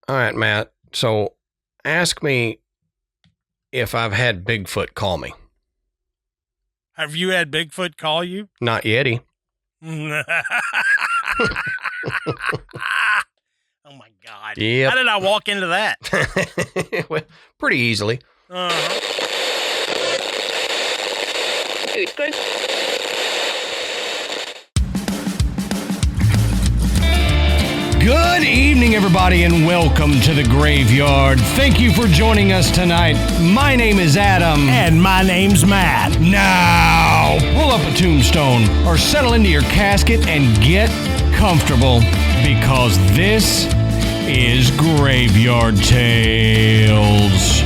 All right, Matt. So ask me if I've had Bigfoot call me. Have you had Bigfoot call you? Not Yeti. Oh my God. Yep. How did I walk into that? Well, pretty easily. Good evening, everybody, and welcome to the Graveyard. Thank you for joining us tonight. My name is Adam. And my name's Matt. Now, pull up a tombstone or settle into your casket and get comfortable because this is Graveyard Tales.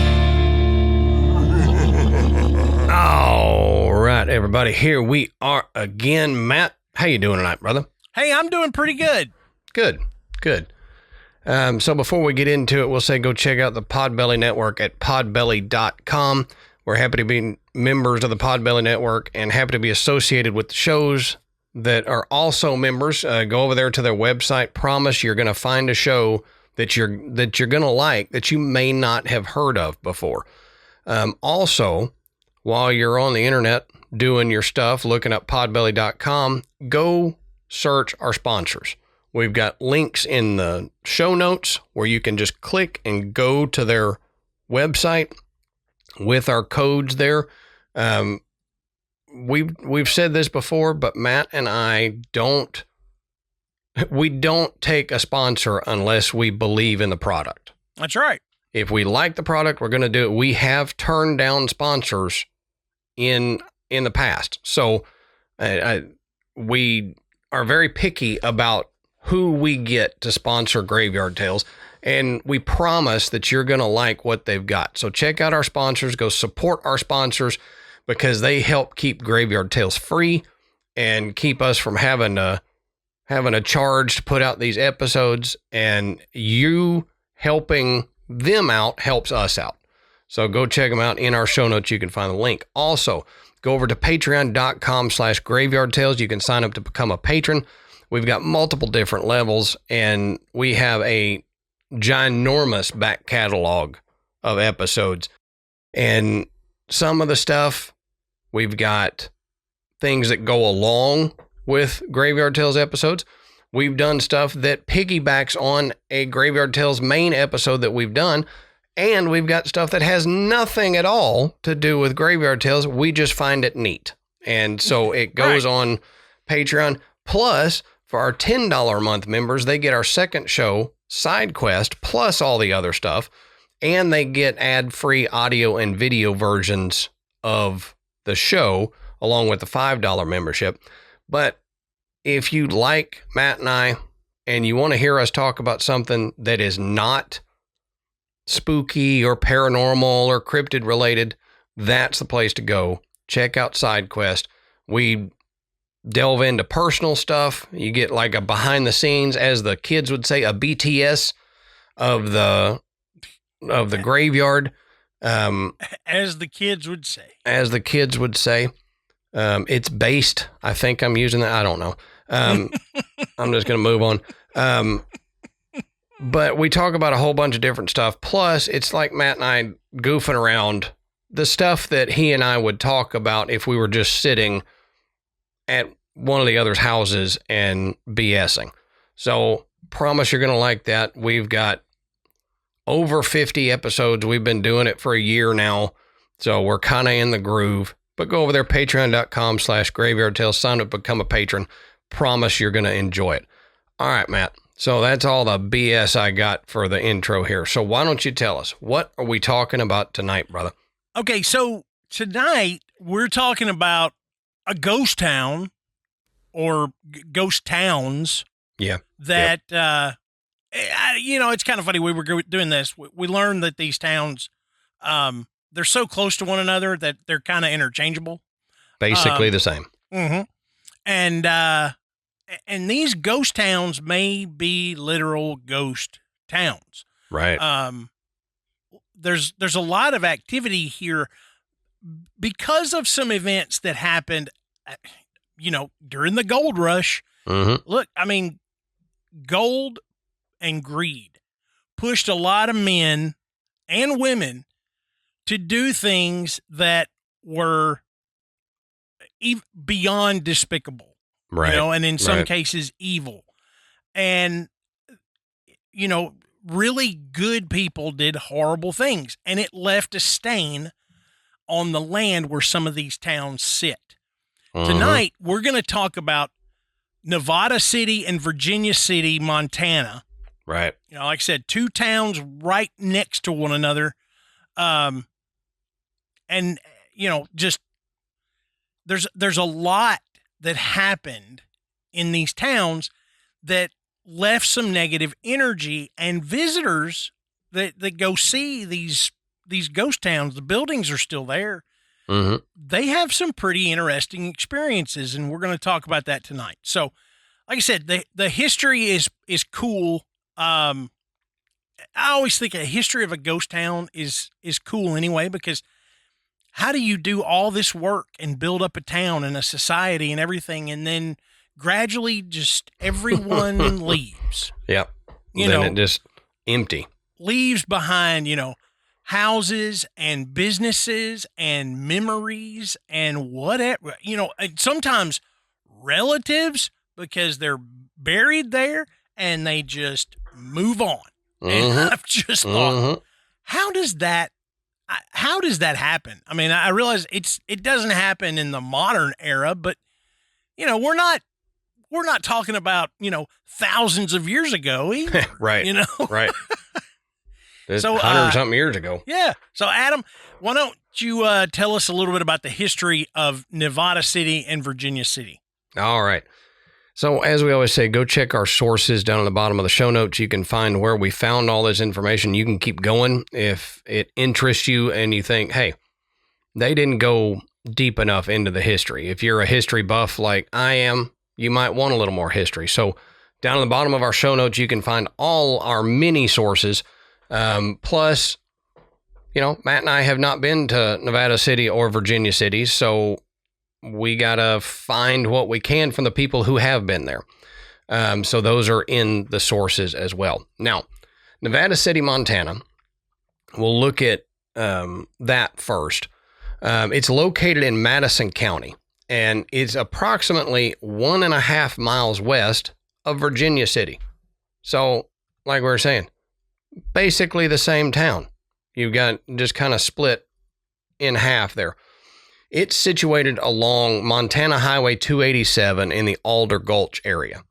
All right, everybody, here we are again. Matt, how you doing tonight, brother? Hey, I'm doing pretty good. Good. So before we get into it, we'll say go check out the Podbelly Network at podbelly.com. We're happy to be members of the Podbelly Network and happy to be associated with the shows that are also members. Go over there to their website. Promise you're going to find a show that you're going to like that you may not have heard of before. Also, while you're on the internet doing your stuff, looking up podbelly.com, go search our sponsors. We've got links in the show notes where you can just click and go to their website with our codes there. We've said this before, but Matt and I don't take a sponsor unless we believe in the product. That's right. If we like the product, we're going to do it. We have turned down sponsors in the past. So we are very picky about who we get to sponsor Graveyard Tales, and we promise that you're going to like what they've got. So check out our sponsors, go support our sponsors because they help keep Graveyard Tales free and keep us from having a charge to put out these episodes, and you helping them out helps us out. So go check them out in our show notes. You can find the link. Also, go over to patreon.com/graveyardtales. You can sign up to become a patron. We've got multiple different levels, and we have a ginormous back catalog of episodes. And some of the stuff, we've got things that go along with Graveyard Tales episodes. We've done stuff that piggybacks on a Graveyard Tales main episode that we've done. And we've got stuff that has nothing at all to do with Graveyard Tales. We just find it neat. And so it goes on Patreon. Plus, for our $10 a month members, they get our second show, Side Quest, plus all the other stuff. And they get ad-free audio and video versions of the show, along with the $5 membership. But if you like Matt and I, and you want to hear us talk about something that is not spooky or paranormal or cryptid related, that's the place to go. Check out Side Quest. We delve into personal stuff. You get like a behind the scenes, as the kids would say, a BTS of the graveyard. As the kids would say. It's based. I think I'm using that. I don't know. I'm just going to move on. But we talk about a whole bunch of different stuff. Plus, it's like Matt and I goofing around. The stuff that he and I would talk about if we were just sitting at one of the other's houses and BSing. So, promise you're going to like that. We've got over 50 episodes. We've been doing it for a year now. So, we're kind of in the groove. But go over there, patreon.com/graveyardtales. Sign up, become a patron. Promise you're going to enjoy it. All right, Matt. So that's all the BS I got for the intro here. So why don't you tell us, what are we talking about tonight, brother? Okay, so tonight we're talking about a ghost town or ghost towns. Yeah. That, it's kind of funny. We were doing this. We learned that these towns, they're so close to one another that they're kind of interchangeable. Basically the same. Mm-hmm. And these ghost towns may be literal ghost towns. Right. There's a lot of activity here because of some events that happened, during the gold rush. Mm-hmm. Look, I mean, gold and greed pushed a lot of men and women to do things that were beyond despicable, Right. And in some cases evil. And, really good people did horrible things, and it left a stain on the land where some of these towns sit. Tonight, we're going to talk about Nevada City and Virginia City, Montana. Right. Like I said, two towns right next to one another. And, just there's a lot that happened in these towns that left some negative energy, and visitors that go see these ghost towns, the buildings are still there. They have some pretty interesting experiences, and we're going to talk about that tonight. So, like I said, the history is cool. I always think a history of a ghost town is cool anyway, because how do you do all this work and build up a town and a society and everything, and then gradually just everyone leaves? Yep. Then it just empty. Leaves behind, houses and businesses and memories and whatever, and sometimes relatives, because they're buried there and they just move on. And I've just thought, how does that happen? I mean, I realize it doesn't happen in the modern era, but we're not talking about, thousands of years ago either. Right. Right. So 100-something years ago. Yeah. So, Adam, why don't you tell us a little bit about the history of Nevada City and Virginia City? All right. So, as we always say, go check our sources down at the bottom of the show notes. You can find where we found all this information. You can keep going if it interests you and you think, hey, they didn't go deep enough into the history. If you're a history buff like I am, you might want a little more history. So, down at the bottom of our show notes, you can find all our mini sources. Plus, Matt and I have not been to Nevada City or Virginia City, so we got to find what we can from the people who have been there. So those are in the sources as well. Now, Nevada City, Montana, we'll look at that first. It's located in Madison County, and it's approximately 1.5 miles west of Virginia City. So, like we were saying, basically the same town. You've got just kind of split in half there. It's situated along Montana Highway 287 in the Alder Gulch area.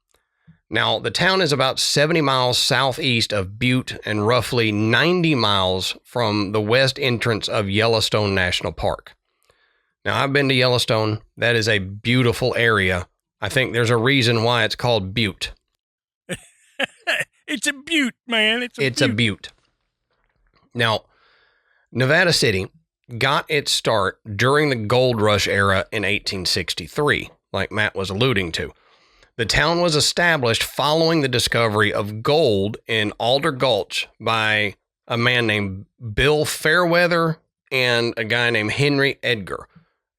Now, the town is about 70 miles southeast of Butte and roughly 90 miles from the west entrance of Yellowstone National Park. Now, I've been to Yellowstone. That is a beautiful area. I think there's a reason why it's called Butte. It's a butte, man. It's a butte. Now, Nevada City got its start during the gold rush era in 1863, like Matt was alluding to. The town was established following the discovery of gold in Alder Gulch by a man named Bill Fairweather and a guy named Henry Edgar.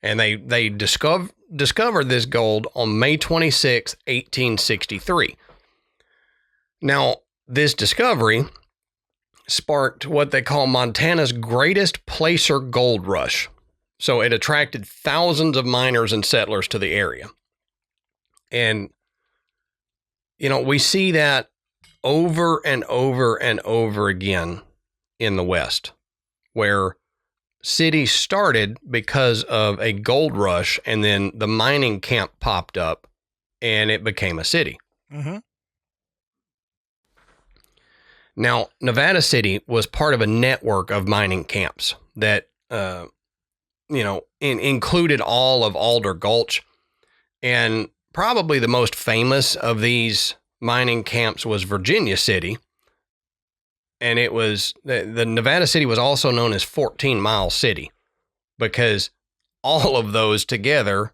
And they discovered this gold on May 26, 1863. Now, this discovery sparked what they call Montana's greatest placer gold rush. So it attracted thousands of miners and settlers to the area. And, we see that over and over and over again in the West, where cities started because of a gold rush, and then the mining camp popped up and it became a city. Now, Nevada City was part of a network of mining camps that, included all of Alder Gulch. And probably the most famous of these mining camps was Virginia City. And it was, the Nevada City was also known as 14 Mile City, because all of those together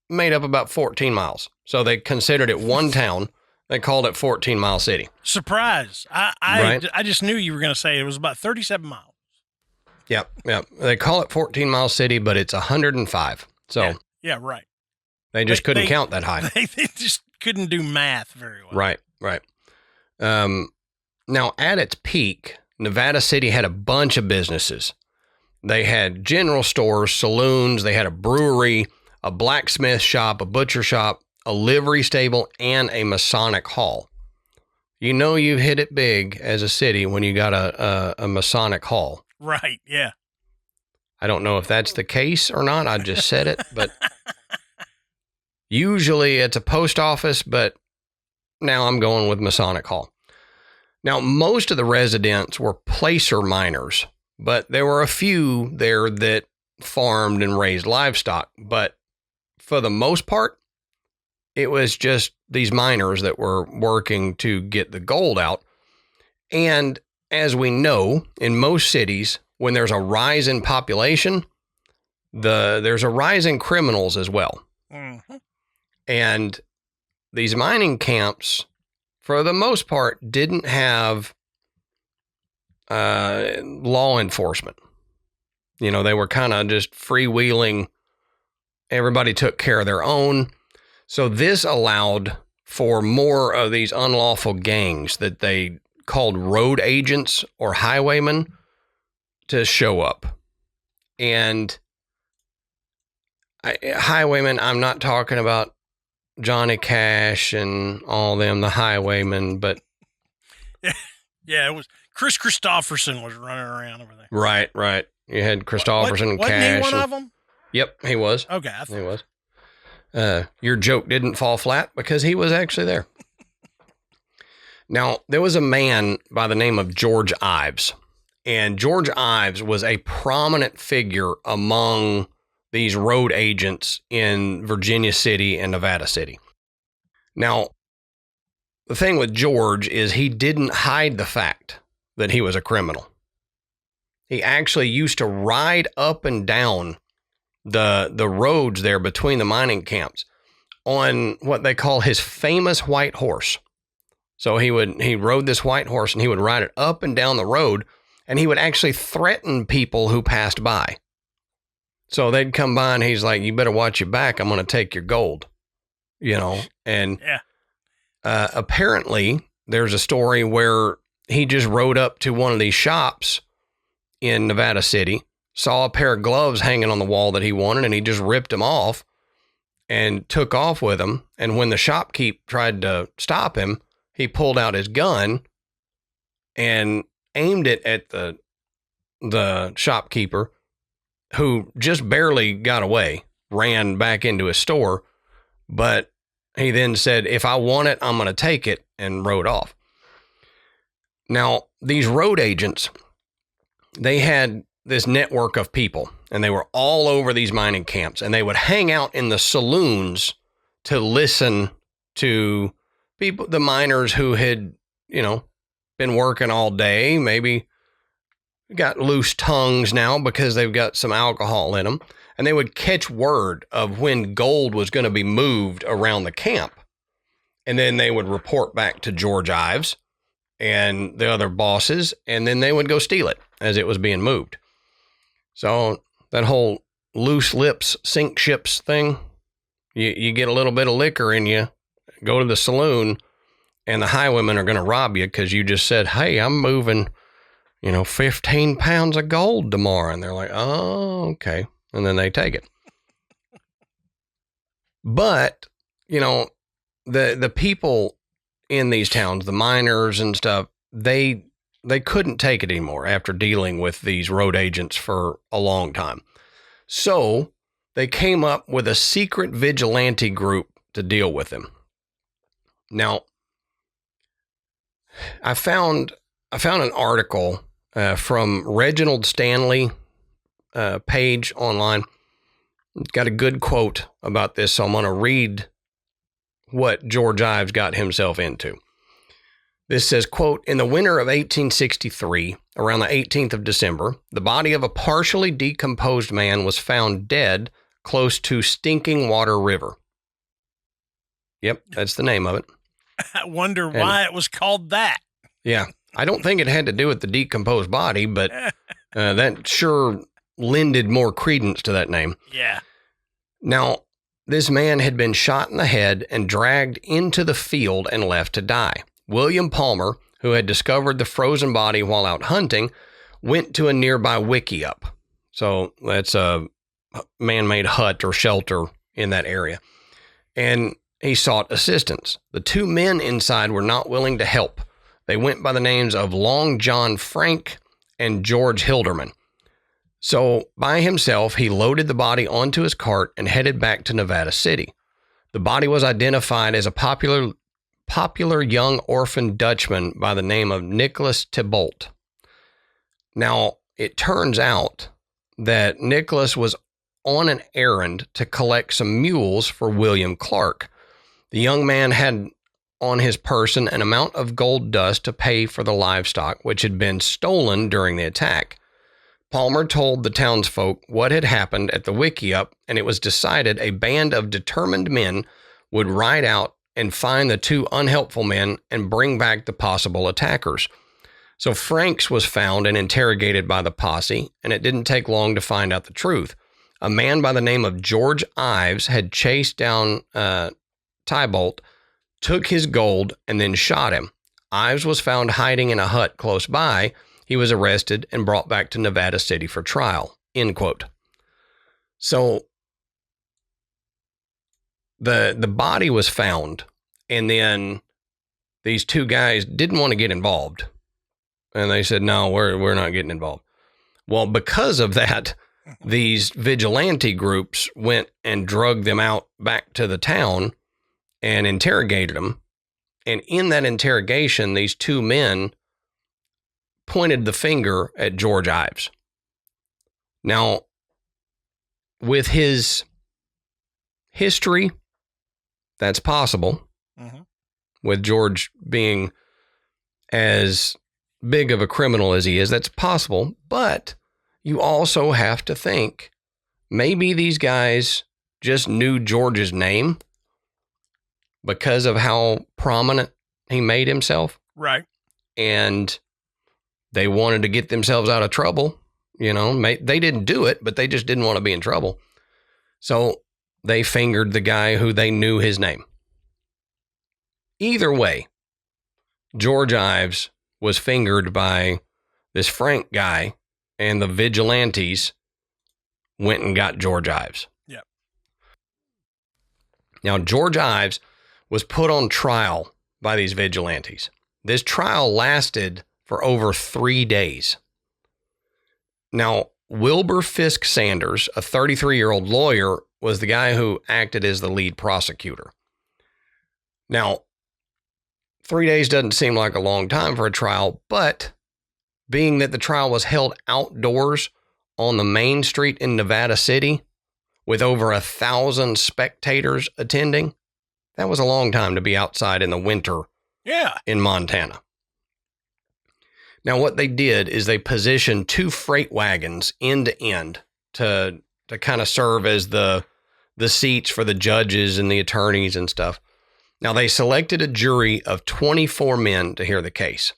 made up about 14 miles. So they considered it one town. They called it 14 Mile City. Surprise. I just knew you were going to say it was about 37 miles. Yep. They call it 14 Mile City, but it's 105. So yeah, right. They just couldn't count that high. They just couldn't do math very well. Right. Now, at its peak, Nevada City had a bunch of businesses. They had general stores, saloons, they had a brewery, a blacksmith shop, a butcher shop, a livery stable, and a Masonic hall. You know you've hit it big as a city when you got a Masonic hall. Right, yeah. I don't know if that's the case or not. I just said it, but usually it's a post office, but now I'm going with Masonic hall. Now, most of the residents were placer miners, but there were a few there that farmed and raised livestock. But for the most part, it was just these miners that were working to get the gold out. And as we know, in most cities, when there's a rise in population, there's a rise in criminals as well. Mm-hmm. And these mining camps, for the most part, didn't have law enforcement. You know, they were kind of just freewheeling. Everybody took care of their own. So this allowed for more of these unlawful gangs that they called road agents or highwaymen to show up. And highwaymen, I'm not talking about Johnny Cash and all them, the highwaymen, but yeah, it was Chris Christopherson was running around over there. Right. You had Christopherson and Cash. Wasn't he one of them? Yep, he was. Okay, he was. Your joke didn't fall flat because he was actually there. Now, there was a man by the name of George Ives, and George Ives was a prominent figure among these road agents in Virginia City and Nevada City. Now, the thing with George is he didn't hide the fact that he was a criminal. He actually used to ride up and down the roads there between the mining camps on what they call his famous white horse. So he rode this white horse and he would ride it up and down the road, and he would actually threaten people who passed by. So they'd come by and he's like, you better watch your back. I'm going to take your gold, you know? And yeah. Apparently there's a story where he just rode up to one of these shops in Nevada City, saw a pair of gloves hanging on the wall that he wanted, and he just ripped them off and took off with them. And when the shopkeep tried to stop him, he pulled out his gun and aimed it at the shopkeeper, who just barely got away, ran back into his store. But he then said, if I want it, I'm going to take it, and rode off. Now, these road agents, they had this network of people, and they were all over these mining camps, and they would hang out in the saloons to listen to people, the miners who had, been working all day, maybe got loose tongues now because they've got some alcohol in them, and they would catch word of when gold was going to be moved around the camp. And then they would report back to George Ives and the other bosses, and then they would go steal it as it was being moved. So that whole loose lips sink ships thing, you get a little bit of liquor in you, go to the saloon, and the highwaymen are going to rob you because you just said, hey, I'm moving 15 pounds of gold tomorrow. And they're like, oh, okay. And then they take it. But, the people in these towns, the miners and stuff, they couldn't take it anymore after dealing with these road agents for a long time. So they came up with a secret vigilante group to deal with them. Now, I found an article from Reginald Stanley page online. It's got a good quote about this, so I'm going to read what George Ives got himself into. This says, quote, in the winter of 1863, around the 18th of December, the body of a partially decomposed man was found dead close to Stinking Water River. Yep, that's the name of it. I wonder why it was called that. Yeah, I don't think it had to do with the decomposed body, but that sure lended more credence to that name. Yeah. Now, this man had been shot in the head and dragged into the field and left to die. William Palmer, who had discovered the frozen body while out hunting, went to a nearby wickiup. So that's a man-made hut or shelter in that area. And he sought assistance. The two men inside were not willing to help. They went by the names of Long John Frank and George Hilderman. So by himself, he loaded the body onto his cart and headed back to Nevada City. The body was identified as a popular young orphan Dutchman by the name of Nicholas Thibault. Now, it turns out that Nicholas was on an errand to collect some mules for William Clark. The young man had on his person an amount of gold dust to pay for the livestock, which had been stolen during the attack. Palmer told the townsfolk what had happened at the wickiup, and it was decided a band of determined men would ride out and find the two unhelpful men and bring back the possible attackers. So Franks was found and interrogated by the posse, and it didn't take long to find out the truth. A man by the name of George Ives had chased down Thibault, took his gold, and then shot him. Ives was found hiding in a hut close by. He was arrested and brought back to Nevada City for trial. End quote. So the body was found, and then these two guys didn't want to get involved. And they said, no, we're not getting involved. Well, because of that, these vigilante groups went and drugged them out back to the town and interrogated them. And in that interrogation, these two men pointed the finger at George Ives. Now, with his history, that's possible. Mm-hmm. With George being as big of a criminal as he is, that's possible. But you also have to think maybe these guys just knew George's name because of how prominent he made himself. Right. And they wanted to get themselves out of trouble. You know, they didn't do it, but they just didn't want to be in trouble. So they fingered the guy who they knew his name. Either way, George Ives was fingered by this Frank guy, and the vigilantes went and got George Ives. Yeah. Now, George Ives was put on trial by these vigilantes. This trial lasted for over 3 days. Now, Wilbur Fisk Sanders, a 33-year-old lawyer, was the guy who acted as the lead prosecutor. Now, 3 days doesn't seem like a long time for a trial, but being that the trial was held outdoors on the main street in Nevada City with over 1,000 spectators attending, that was a long time to be outside in the winter in Montana. Now, what they did is they positioned 2 freight wagons end to end to kind of serve as the seats for the judges and the attorneys and stuff. Now, they selected a jury of 24 men to hear the case.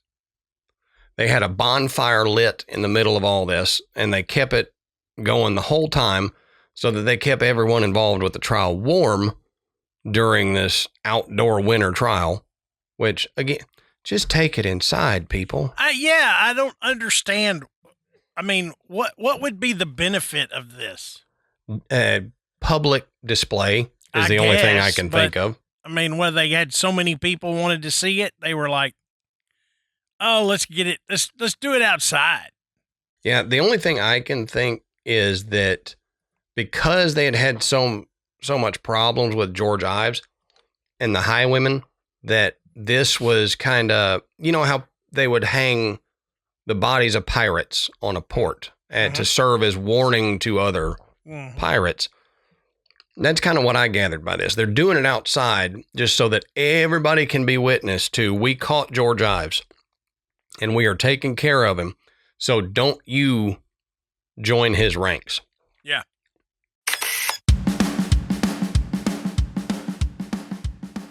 They had a bonfire lit in the middle of all this, and they kept it going the whole time so that they kept everyone involved with the trial warm during this outdoor winter trial, which, again, just take it inside, people. I don't understand. I mean, what would be the benefit of this? Public display is the only thing I can think of. I mean, when they had so many people wanted to see it, they were like, oh, let's get it. Let's do it outside. Yeah. The only thing I can think is that because they had so much problems with George Ives and the highwaymen, that this was kind of, you know, how they would hang the bodies of pirates on a port to serve as warning to other pirates. That's kind of what I gathered by this. They're doing it outside just so that everybody can be witness to, we caught George Ives and we are taking care of him. So don't you join his ranks. Yeah.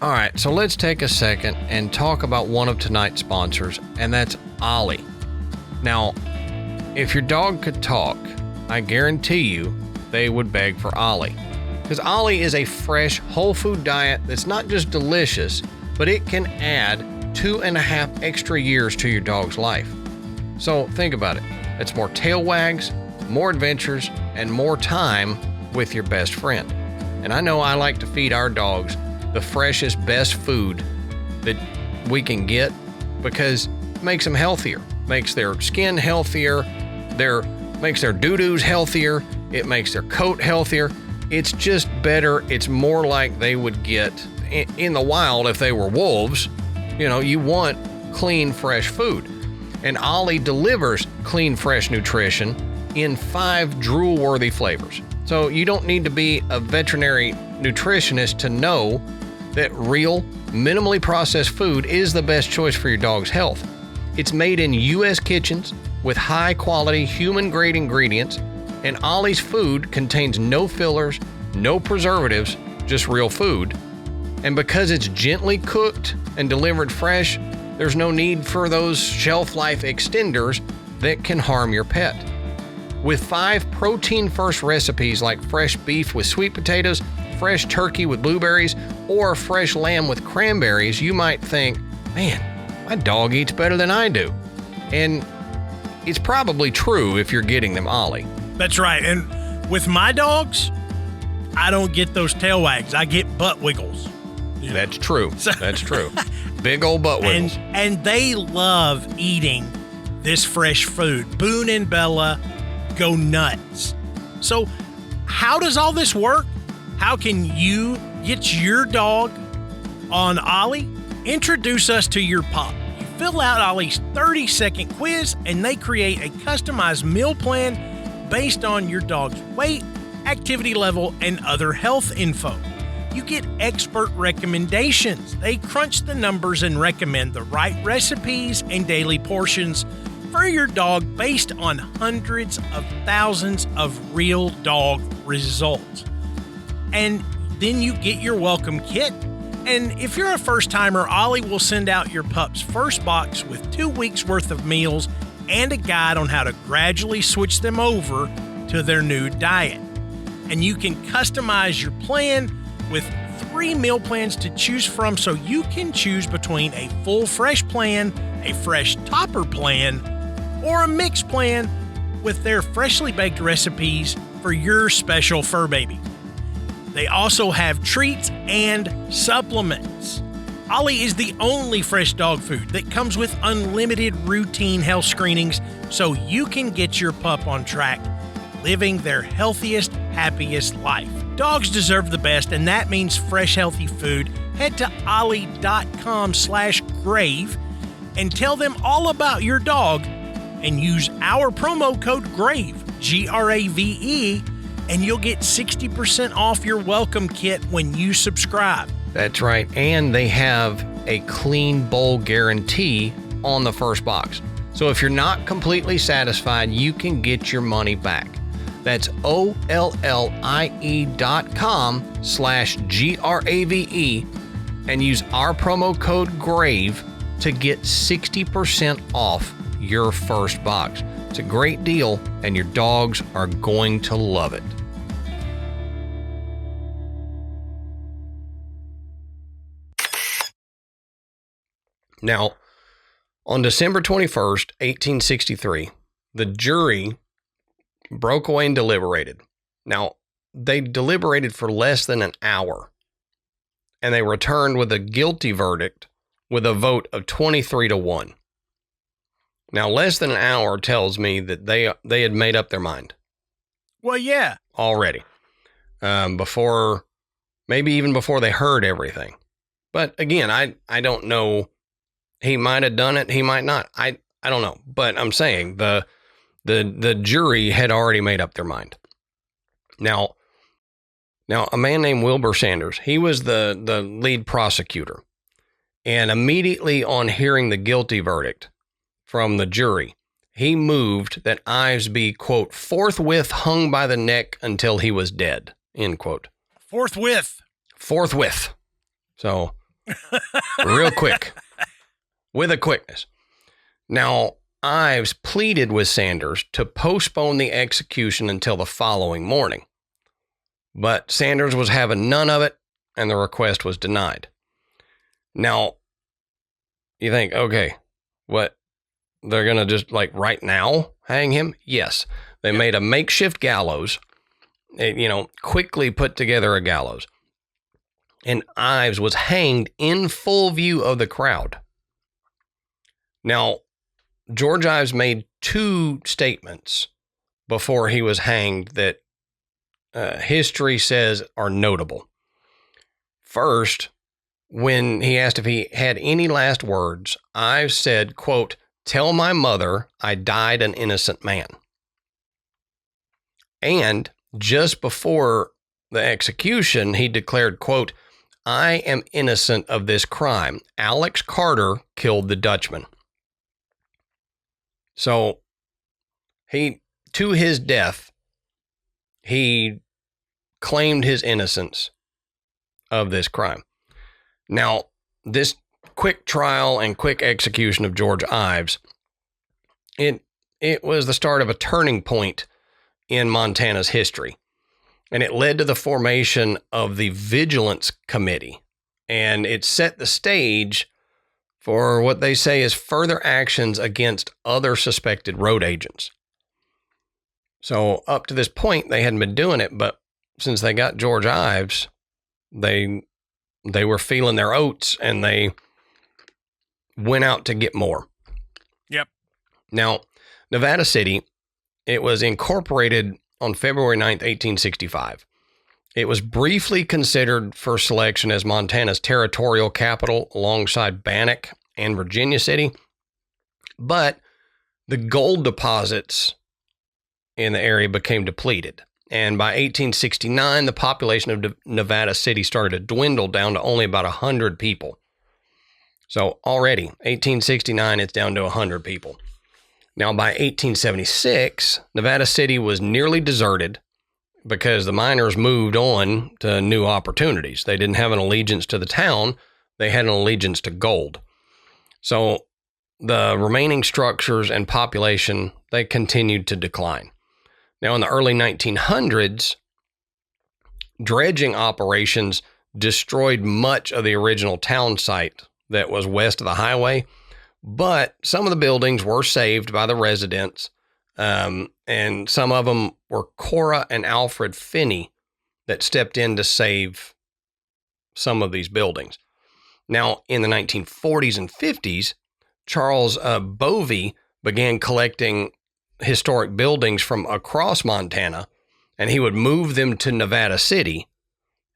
All right. So let's take a second and talk about one of tonight's sponsors, and that's Ollie. Now, if your dog could talk, I guarantee you they would beg for Ollie. Because Ollie is a fresh, whole food diet that's not just delicious, but it can add 2.5 extra years to your dog's life. So think about it. It's more tail wags, more adventures, and more time with your best friend. And I know I like to feed our dogs the freshest, best food that we can get because it makes them healthier, makes their skin healthier, makes their doo-doos healthier, it makes their coat healthier. It's just better. It's more like they would get in the wild if they were wolves. You know, you want clean, fresh food. And Ollie delivers clean, fresh nutrition in 5 drool-worthy flavors. So you don't need to be a veterinary nutritionist to know that real, minimally processed food is the best choice for your dog's health. It's made in U.S. kitchens with high-quality, human-grade ingredients, and Ollie's food contains no fillers, no preservatives, just real food. And because it's gently cooked and delivered fresh, there's no need for those shelf life extenders that can harm your pet. With 5 protein-first recipes like fresh beef with sweet potatoes, fresh turkey with blueberries, or fresh lamb with cranberries, you might think, man, my dog eats better than I do. And it's probably true if you're getting them Ollie. That's right. And with my dogs, I don't get those tail wags. I get butt wiggles. That's true. That's true. Big old butt wiggles. And they love eating this fresh food. Boone and Bella go nuts. So how does all this work? How can you get your dog on Ollie? Introduce us to your pup. You fill out Ollie's 30-second quiz, and they create a customized meal plan based on your dog's weight, activity level, and other health info. You get expert recommendations. They crunch the numbers and recommend the right recipes and daily portions for your dog based on hundreds of thousands of real dog results. And then you get your welcome kit. And if you're a first-timer, Ollie will send out your pup's first box with 2 weeks worth of meals and a guide on how to gradually switch them over to their new diet. And you can customize your plan with 3 meal plans to choose from, so you can choose between a full fresh plan, a fresh topper plan, or a mixed plan with their freshly baked recipes for your special fur baby. They also have treats and supplements. Ollie is the only fresh dog food that comes with unlimited routine health screenings, so you can get your pup on track, living their healthiest, happiest life. Dogs deserve the best, and that means fresh, healthy food. Head to ollie.com/grave and tell them all about your dog and use our promo code GRAVE, GRAVE, and you'll get 60% off your welcome kit when you subscribe. That's right. And they have a clean bowl guarantee on the first box. So if you're not completely satisfied, you can get your money back. That's OLLIE.com/GRAVE and use our promo code GRAVE to get 60% off your first box. It's a great deal, and your dogs are going to love it. Now, on December 21st, 1863, the jury broke away and deliberated. Now, they deliberated for less than an hour, and they returned with a guilty verdict with a vote of 23-1. Now, less than an hour tells me that they had made up their mind. Well, yeah. Already. Maybe even before they heard everything. But again, I don't know. He might have done it. He might not. I don't know. But I'm saying the jury had already made up their mind. Now a man named Wilbur Sanders, he was the lead prosecutor. And immediately on hearing the guilty verdict from the jury, he moved that Ives be, quote, forthwith hung by the neck until he was dead, end quote. Forthwith. So, real quick, with a quickness. Now, Ives pleaded with Sanders to postpone the execution until the following morning. But Sanders was having none of it, and the request was denied. Now, you think, okay, what? They're going to just like right now hang him? Yes. They made a makeshift gallows, quickly put together a gallows. And Ives was hanged in full view of the crowd. Now, George Ives made 2 statements before he was hanged that history says are notable. First, when he asked if he had any last words, Ives said, quote, "Tell my mother I died an innocent man." And just before the execution, he declared, quote, "I am innocent of this crime. Alex Carter killed the Dutchman." So to his death, he claimed his innocence of this crime. Now, this quick trial and quick execution of George Ives, it was the start of a turning point in Montana's history. And it led to the formation of the Vigilance Committee. And it set the stage for what they say is further actions against other suspected road agents. So up to this point, they hadn't been doing it, but since they got George Ives, they were feeling their oats and they went out to get more. Yep. Now, Nevada City, it was incorporated on February 9th, 1865. It was briefly considered for selection as Montana's territorial capital alongside Bannock and Virginia City, but the gold deposits in the area became depleted. And by 1869, the population of Nevada City started to dwindle down to only about 100 people. So already, 1869, it's down to 100 people. Now, by 1876, Nevada City was nearly deserted because the miners moved on to new opportunities. They didn't have an allegiance to the town. They had an allegiance to gold. So the remaining structures and population, they continued to decline. Now, in the early 1900s, dredging operations destroyed much of the original town site that was west of the highway, but some of the buildings were saved by the residents, and some of them were Cora and Alfred Finney that stepped in to save some of these buildings. Now, in the 1940s and 50s, Charles Bovey began collecting historic buildings from across Montana, and he would move them to Nevada City,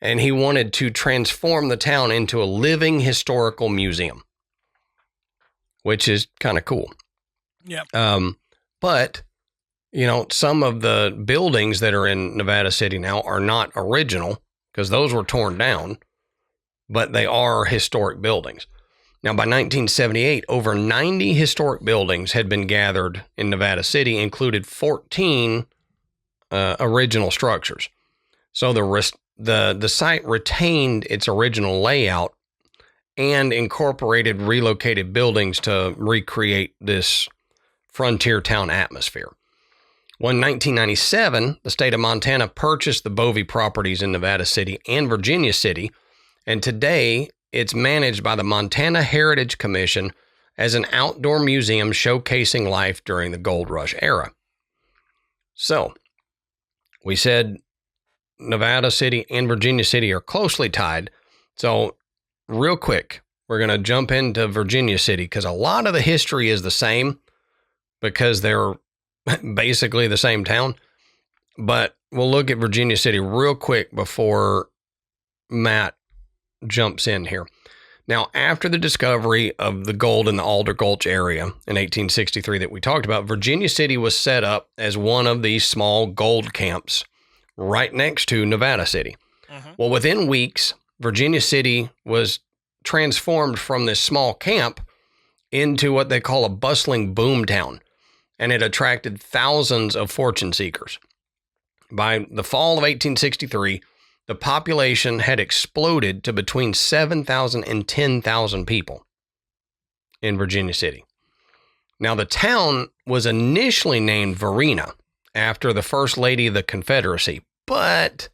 and he wanted to transform the town into a living historical museum, which is kind of cool. Yep. But, some of the buildings that are in Nevada City now are not original because those were torn down, but they are historic buildings. Now, by 1978, over 90 historic buildings had been gathered in Nevada City, included 14 original structures. So the site retained its original layout and incorporated relocated buildings to recreate this frontier town atmosphere. Well, in 1997, the state of Montana purchased the Bovey properties in Nevada City and Virginia City, and today it's managed by the Montana Heritage Commission as an outdoor museum showcasing life during the Gold Rush era. So, we said Nevada City and Virginia City are closely tied. So, real quick, we're going to jump into Virginia City because a lot of the history is the same because they're basically the same town. But we'll look at Virginia City real quick before Matt jumps in here. Now, after the discovery of the gold in the Alder Gulch area in 1863 that we talked about, Virginia City was set up as one of these small gold camps right next to Nevada City. Uh-huh. Well, within weeks, Virginia City was transformed from this small camp into what they call a bustling boom town, and it attracted thousands of fortune seekers. By the fall of 1863, the population had exploded to between 7,000 and 10,000 people in Virginia City. Now, the town was initially named Varina after the First Lady of the Confederacy, but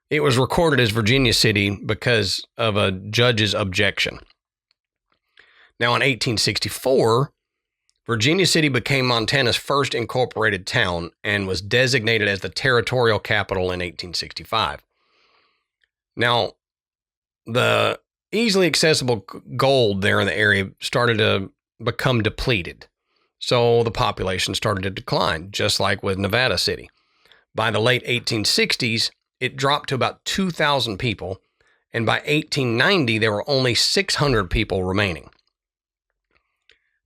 it was recorded as Virginia City because of a judge's objection. Now, in 1864, Virginia City became Montana's first incorporated town and was designated as the territorial capital in 1865. Now, the easily accessible gold there in the area started to become depleted. So the population started to decline, just like with Nevada City. By the late 1860s, it dropped to about 2,000 people, and by 1890, there were only 600 people remaining.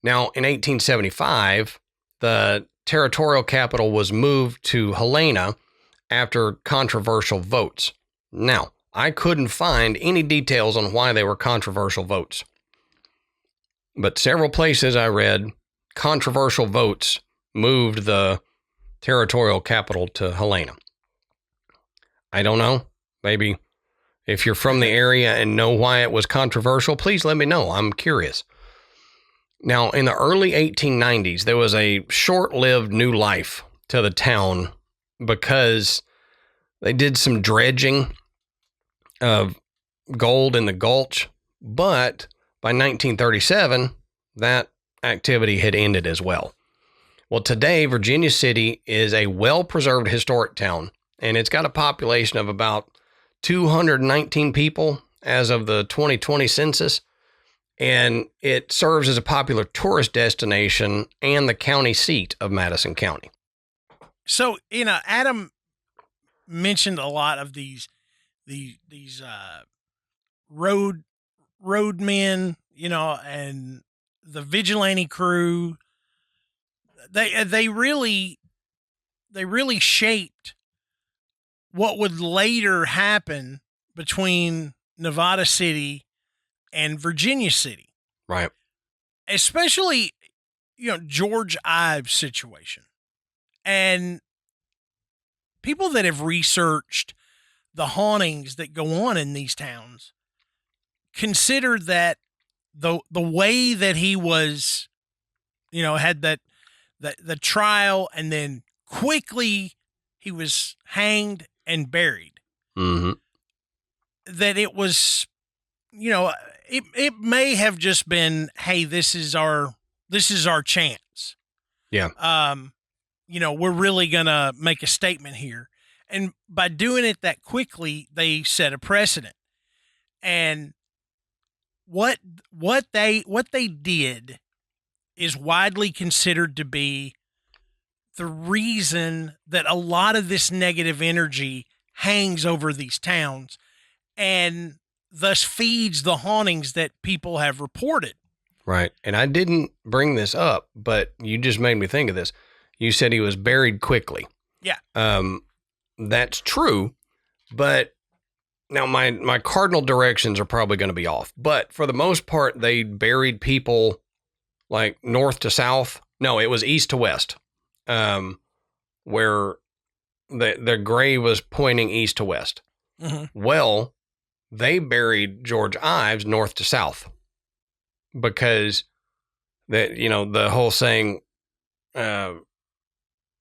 Now, in 1875, the territorial capital was moved to Helena after controversial votes. Now, I couldn't find any details on why they were controversial votes. But several places I read, controversial votes moved the territorial capital to Helena. I don't know. Maybe if you're from the area and know why it was controversial, please let me know. I'm curious. Now, in the early 1890s, there was a short-lived new life to the town because they did some dredging of gold in the gulch, but by 1937, that activity had ended as well. Well, today, Virginia City is a well-preserved historic town, and it's got a population of about 219 people as of the 2020 census. And it serves as a popular tourist destination and the county seat of Madison County. So, Adam mentioned a lot of these roadmen, and the vigilante crew. They really shaped what would later happen between Nevada City and Virginia City. Right. Especially, George Ives' situation. And people that have researched the hauntings that go on in these towns consider that the way that he was, had the trial, and then quickly he was hanged and buried. Mm-hmm. That it was, it may have just been, hey, this is our chance. Yeah. We're really gonna make a statement here, and by doing it that quickly, they set a precedent. And what they did is widely considered to be the reason that a lot of this negative energy hangs over these towns, and thus feeds the hauntings that people have reported. Right. And I didn't bring this up, but you just made me think of this. You said he was buried quickly. Yeah. That's true, but now my cardinal directions are probably going to be off. But for the most part, they buried people like north to south. No, it was east to west, where the grave was pointing east to west. Mm-hmm. Well, they buried George Ives north to south because the whole saying,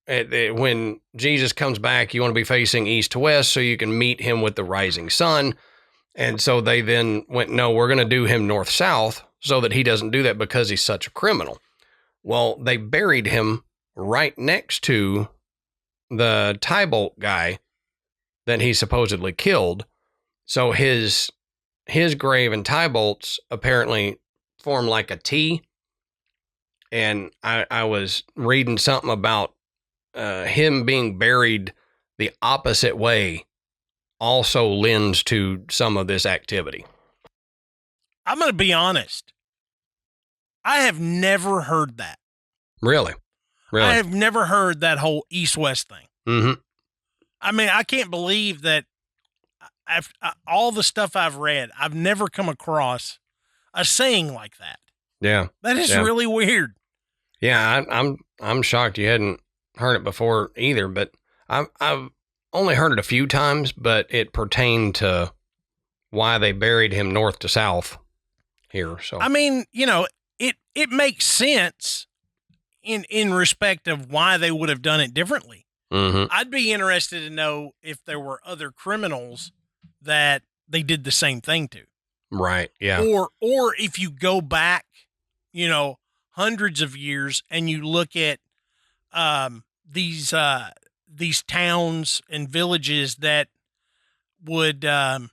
when Jesus comes back, you want to be facing east to west so you can meet him with the rising sun. And so they then went, no, we're going to do him north south so that he doesn't do that because he's such a criminal. Well, they buried him right next to the Tybolt guy that he supposedly killed. So his grave and Tybolt's apparently form like a T. And I was reading something about him being buried the opposite way also lends to some of this activity. I'm going to be honest. I have never heard that. Really? I have never heard that whole east-west thing. Mm-hmm. I mean, I can't believe that all the stuff I've read, I've never come across a saying like that. Yeah. That is really weird. Yeah, I'm shocked you hadn't heard it before either, but I've only heard it a few times, but it pertained to why they buried him north to south here. So I mean, it makes sense in respect of why they would have done it differently. Mm-hmm. I'd be interested to know if there were other criminals that they did the same thing to. Right. Yeah. Or if you go back hundreds of years, and you look at these towns and villages that would, they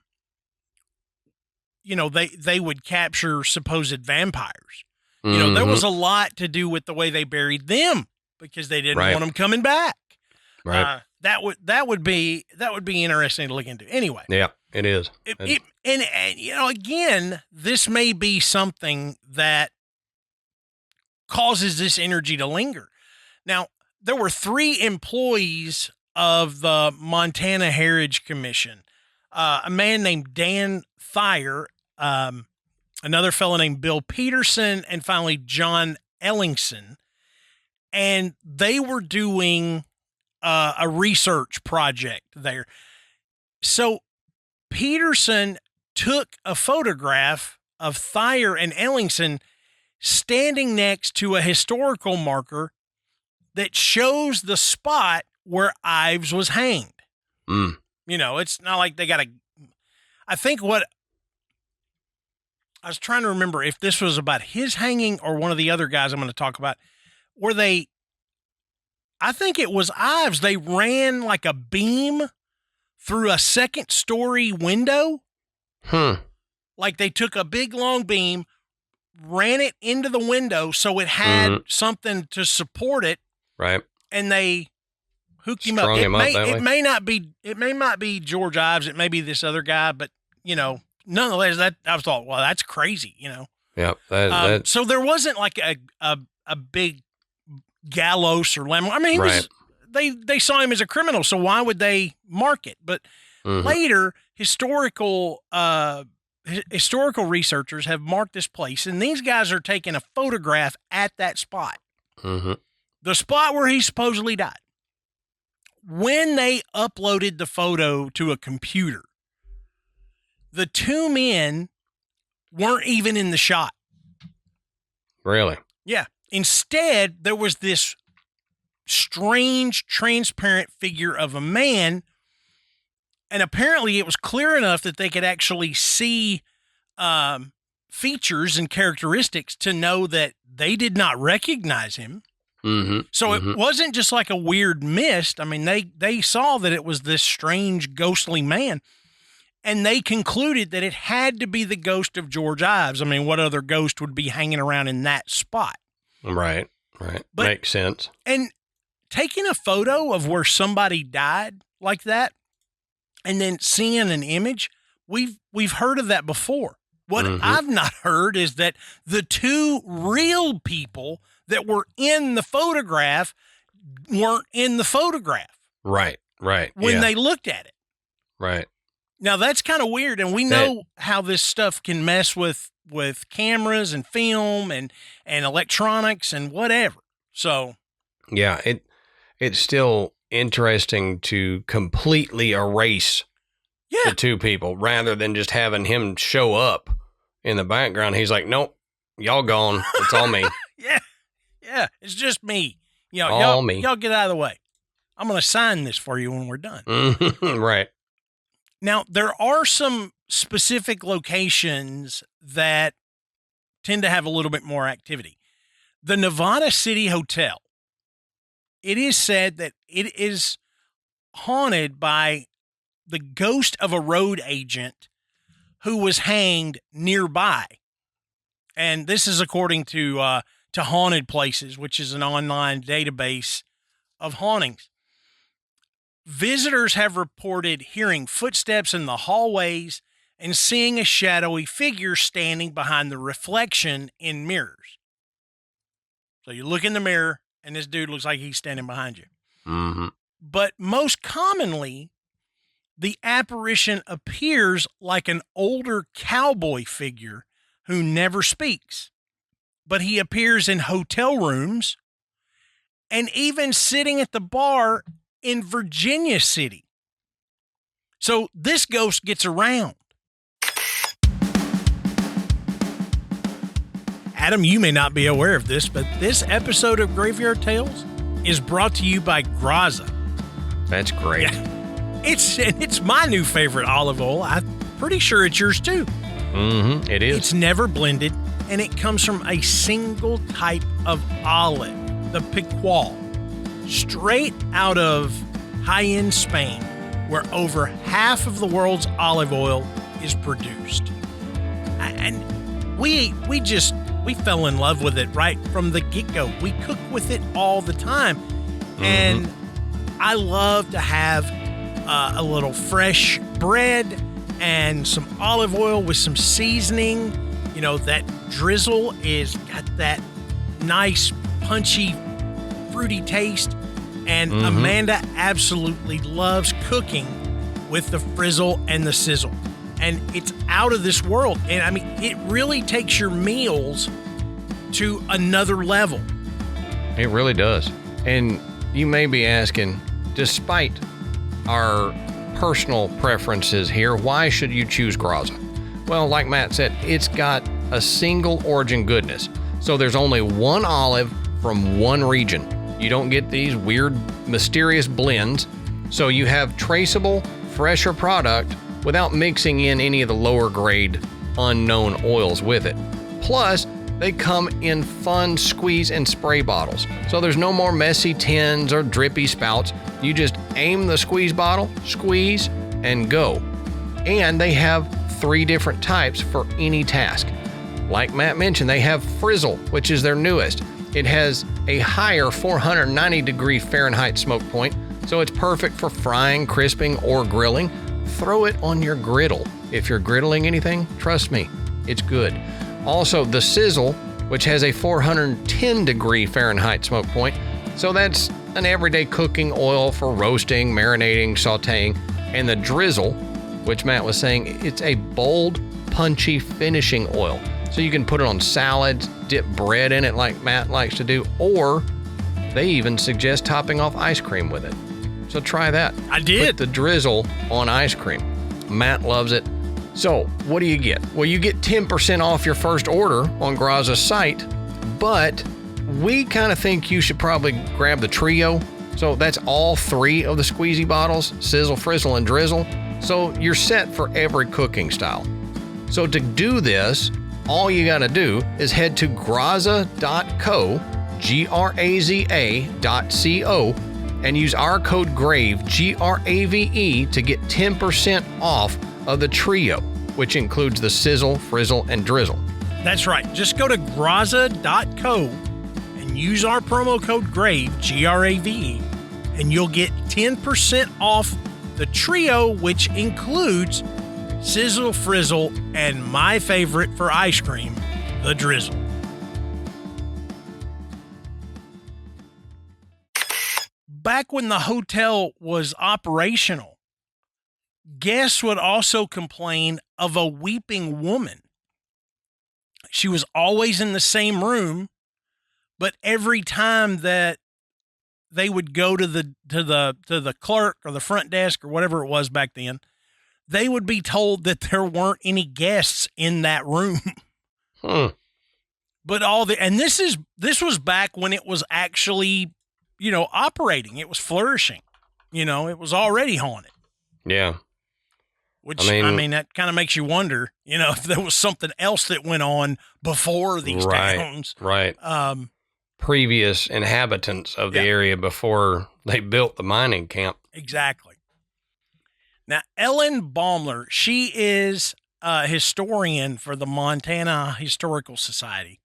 would capture supposed vampires. There was a lot to do with the way they buried them because they didn't want them coming back. Right. That would be interesting to look into. Anyway. Yeah, it is. And again, this may be something that causes this energy to linger. Now, there were 3 employees of the Montana Heritage Commission. A man named Dan Thayer, another fellow named Bill Peterson, and finally John Ellingson. And they were doing a research project there. So Peterson took a photograph of Thayer and Ellingson standing next to a historical marker that shows the spot where Ives was hanged. Mm. It's not like they got I think what I was trying to remember if this was about his hanging or one of the other guys I'm going to talk about, I think it was Ives. They ran like a beam through a 2nd-story window. Like they took a big long beam, ran it into the window so it had something to support it. Right. And they hooked him up. It may not be George Ives. It may be this other guy, but nonetheless, I thought, well, that's crazy, Yeah. So there wasn't like a big gallows or lemon. I mean, they saw him as a criminal, so why would they mark it? But later, historical researchers have marked this place, and these guys are taking a photograph at that spot. The spot where he supposedly died. When they uploaded the photo to a computer, the 2 men weren't even in the shot. Really? Yeah. Instead, there was this strange, transparent figure of a man, and apparently it was clear enough that they could actually see features and characteristics to know that they did not recognize him. So it wasn't just like a weird mist. I mean, they saw that it was this strange, ghostly man, and they concluded that it had to be the ghost of George Ives. I mean, what other ghost would be hanging around in that spot? Right. But, makes sense. And taking a photo of where somebody died like that and then seeing an image, we've heard of that before. What I've not heard is that the 2 real people that were in the photograph weren't in the photograph. Right. When they looked at it. Right. Now that's kind of weird. And we know how this stuff can mess with cameras and film and electronics and whatever. So. Yeah. It's still interesting to completely erase the 2 people rather than just having him show up in the background. He's like, nope, y'all gone. It's all me. Yeah, it's just me. All me. Y'all get out of the way. I'm going to sign this for you when we're done. Right. Now, there are some specific locations that tend to have a little bit more activity. The Nevada City Hotel. It is said that it is haunted by the ghost of a road agent who was hanged nearby. And this is according to Haunted Places, which is an online database of hauntings. Visitors have reported hearing footsteps in the hallways and seeing a shadowy figure standing behind the reflection in mirrors. So you look in the mirror, and this dude looks like he's standing behind you. But most commonly, the apparition appears like an older cowboy figure who never speaks. But he appears in hotel rooms and even sitting at the bar in Virginia City. So this ghost gets around. Adam, you may not be aware of this, but this episode of Graveyard Tales is brought to you by Graza. That's great. Yeah. It's my new favorite olive oil. I'm pretty sure it's yours too. It is. It's never blended, and it comes from a single type of olive, the Picual, straight out of high-end Spain, where over half of the world's olive oil is produced. And we fell in love with it right from the get-go. We cook with it all the time. Mm-hmm. And I love to have a little fresh bread and some olive oil with some seasoning. You know, that drizzle is got that nice, punchy, fruity taste. And Amanda absolutely loves cooking with the frizzle and the sizzle. And it's out of this world. And I mean, it really takes your meals to another level. It really does. And you may be asking, despite our personal preferences here, why should you choose Graza? Well, like Matt said, it's got a single origin goodness. So there's only one olive from one region. You don't get these weird, mysterious blends. So you have traceable, fresher product without mixing in any of the lower grade, unknown oils with it. Plus, they come in fun squeeze and spray bottles. So there's no more messy tins or drippy spouts. You just aim the squeeze bottle, squeeze, and go. And they have 3 different types for any task. Like Matt mentioned, they have Frizzle, which is their newest. It has a higher 490 degree Fahrenheit smoke point, so it's perfect for frying, crisping, or grilling. Throw it on your griddle. If you're griddling anything, trust me, it's good. Also, the Sizzle, which has a 410 degree Fahrenheit smoke point, so that's an everyday cooking oil for roasting, marinating, sauteing. And the Drizzle, which Matt was saying, it's a bold, punchy finishing oil. So you can put it on salads, dip bread in it like Matt likes to do, or they even suggest topping off ice cream with it. So try that. I did. Put the Drizzle on ice cream. Matt loves it. So what do you get? Well, you get 10% off your first order on Graza's site, but we kind of think you should probably grab the trio. So that's all 3 of the squeezy bottles, Sizzle, Frizzle, and Drizzle. So you're set for every cooking style. So to do this, all you got to do is head to graza.co, Graza.co, and use our code GRAVE, GRAVE, to get 10% off of the trio, which includes the Sizzle, Frizzle, and Drizzle. That's right. Just go to graza.co and use our promo code GRAVE, GRAVE, and you'll get 10% off the trio, which includes Sizzle, Frizzle, and my favorite for ice cream, the Drizzle. Back when the hotel was operational, guests would also complain of a weeping woman. She was always in the same room, but every time that they would go to the clerk or the front desk or whatever it was back then, they would be told that there weren't any guests in that room. But this was back when it was actually, operating. It was flourishing. It was already haunted. Yeah. Which, I mean that kind of makes you wonder, if there was something else that went on before these towns. Right. Previous inhabitants of the area before they built the mining camp. Exactly. Now, Ellen Baumler, she is a historian for the Montana Historical Society.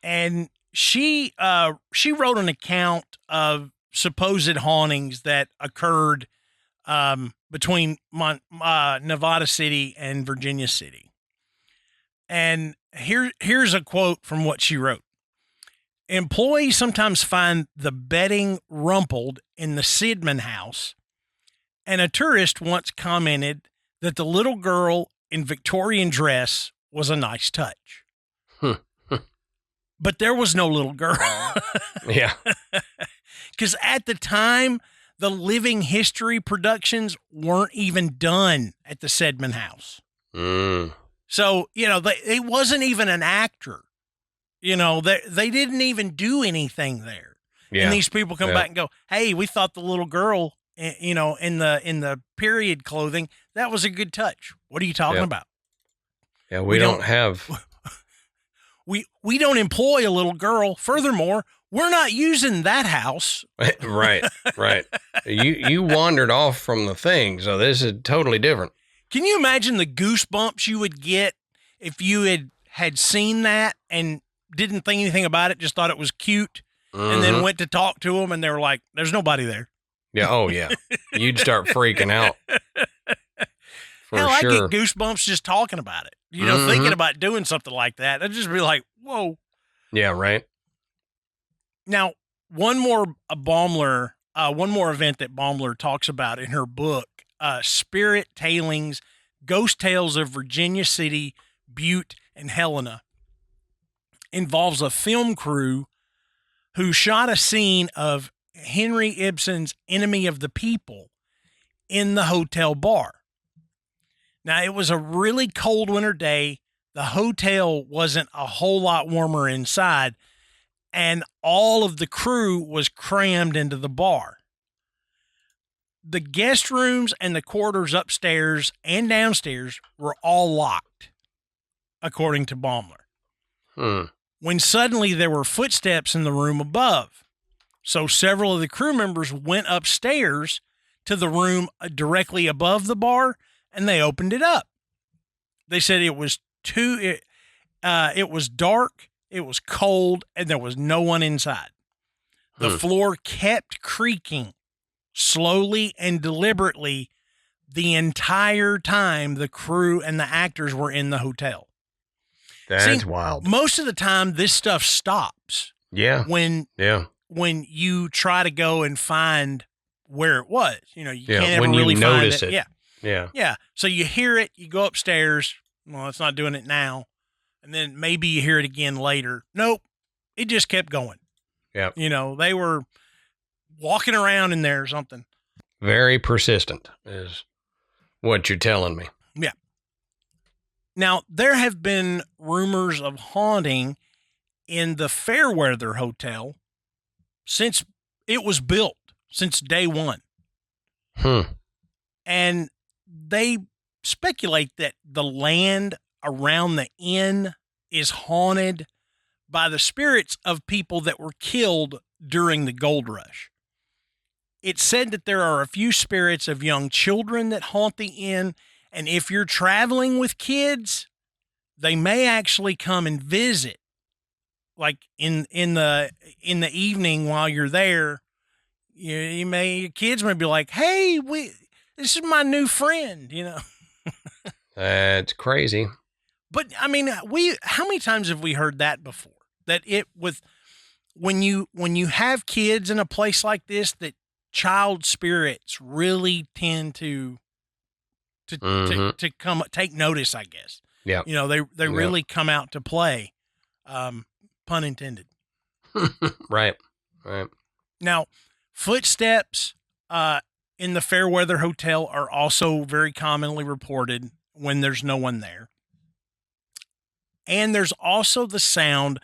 And she wrote an account of supposed hauntings that occurred between Nevada City and Virginia City. And here's a quote from what she wrote. Employees sometimes find the bedding rumpled in the Sidman house, and a tourist once commented that the little girl in Victorian dress was a nice touch. But there was no little girl. Yeah. Because at the time, the living history productions weren't even done at the Sedman house. So, it wasn't even an actor. They didn't even do anything there. Yeah. And these people come back and go, hey, we thought the little girl, in the period clothing, that was a good touch. What are you talking about? Yeah, we don't have We don't employ a little girl. Furthermore, we're not using that house. Right. You wandered off from the thing, so this is totally different. Can you imagine the goosebumps you would get if you had seen that and didn't think anything about it, just thought it was cute, and then went to talk to them, and they were like, "There's nobody there." Yeah. Oh, yeah. You'd start freaking out. Hell, I get goosebumps just talking about it. Thinking about doing something like that. I'd just be like, "Whoa." Yeah. Right. Now, one more event that Baumler talks about in her book, Spirit Tailings, Ghost Tales of Virginia City, Butte, and Helena, involves a film crew who shot a scene of Henry Ibsen's Enemy of the People in the hotel bar. Now, it was a really cold winter day. The hotel wasn't a whole lot warmer inside, and all of the crew was crammed into the bar. The guest rooms and the quarters upstairs and downstairs were all locked, according to Baumler. When suddenly there were footsteps in the room above. So several of the crew members went upstairs to the room directly above the bar, and they opened it up. They said it was dark, it was cold, and there was no one inside. The floor kept creaking slowly and deliberately the entire time the crew and the actors were in the hotel. That's wild. Most of the time, this stuff stops. Yeah. When you try to go and find where it was, you can't ever really notice find it. Yeah. So you hear it, you go upstairs. Well, it's not doing it now. And then maybe you hear it again later. Nope. It just kept going. Yeah. They were walking around in there or something. Very persistent is what you're telling me. Yeah. Now, there have been rumors of haunting in the Fairweather Hotel since it was built, since day one. And they speculate that the land around the inn is haunted by the spirits of people that were killed during the gold rush. It's said that there are a few spirits of young children that haunt the inn, and if you're traveling with kids, they may actually come and visit. Like in the evening while you're there, your kids may be like, "Hey, this is my new friend," That's crazy. But I mean, how many times have we heard that before? That when you have kids in a place like this, that child spirits really tend to come take notice, I guess. Yeah. They really come out to play. Pun intended. Right. Now, footsteps in the Fairweather Hotel are also very commonly reported when there's no one there. And there's also the sound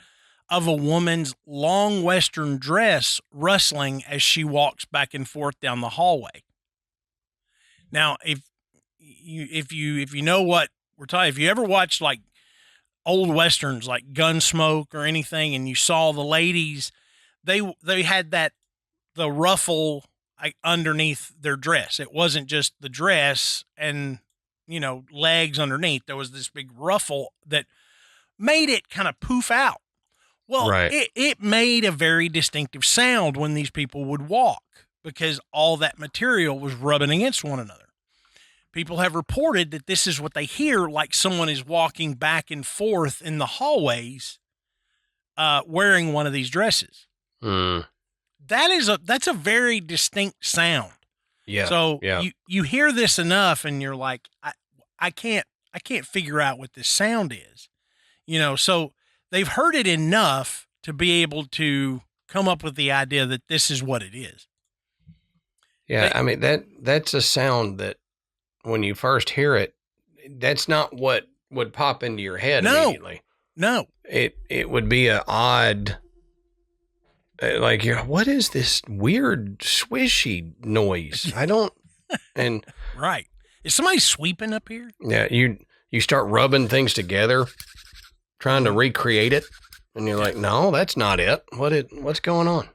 of a woman's long Western dress rustling as she walks back and forth down the hallway. Now, if you know what we're talking, if you ever watched like old Westerns like Gunsmoke or anything, and you saw the ladies, they had the ruffle underneath their dress. It wasn't just the dress and, legs underneath. There was this big ruffle that made it kind of poof out. Well, right. It made a very distinctive sound when these people would walk because all that material was rubbing against one another. People have reported that this is what they hear, like someone is walking back and forth in the hallways wearing one of these dresses. That's a very distinct sound. Yeah. So you hear this enough and you're like, I can't figure out what this sound is. So they've heard it enough to be able to come up with the idea that this is what it is. Yeah. That's a sound that when you first hear it, that's not what would pop into your head immediately. No. It would be an odd, like, what is this weird swishy noise? And right. Is somebody sweeping up here? Yeah. You start rubbing things together, trying to recreate it. And you're like, no, that's not it. What's going on?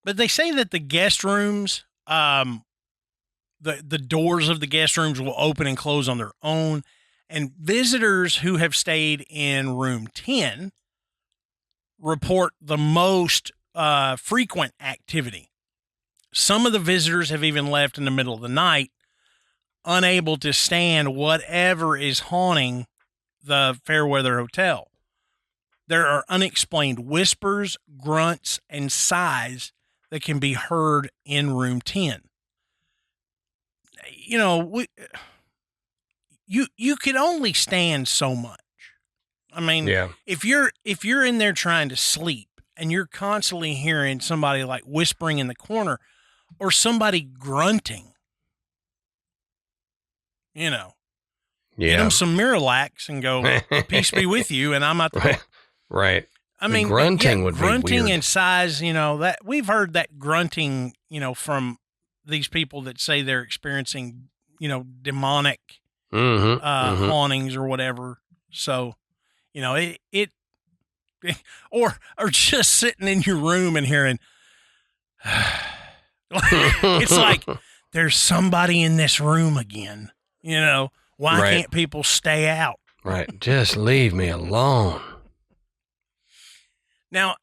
But they say that the guest rooms, the doors of the guest rooms will open and close on their own. And visitors who have stayed in room 10 report the most frequent activity. Some of the visitors have even left in the middle of the night, unable to stand whatever is haunting the Fairweather Hotel. There are unexplained whispers, grunts, and sighs that can be heard in room 10. You know, you can only stand so much. I mean, if you're in there trying to sleep and you're constantly hearing somebody like whispering in the corner or somebody grunting, you know, get them some Miralax and go, peace be with you, and I'm out the Right. I mean, grunting would be grunting weird. and sighs, you know, that we've heard that grunting, you know, from these people that say they're experiencing, you know, demonic hauntings or whatever. So, you know, it or just sitting in your room and hearing, it's like there's somebody in this room again. You know, why can't people stay out? Right. Just leave me alone. Now,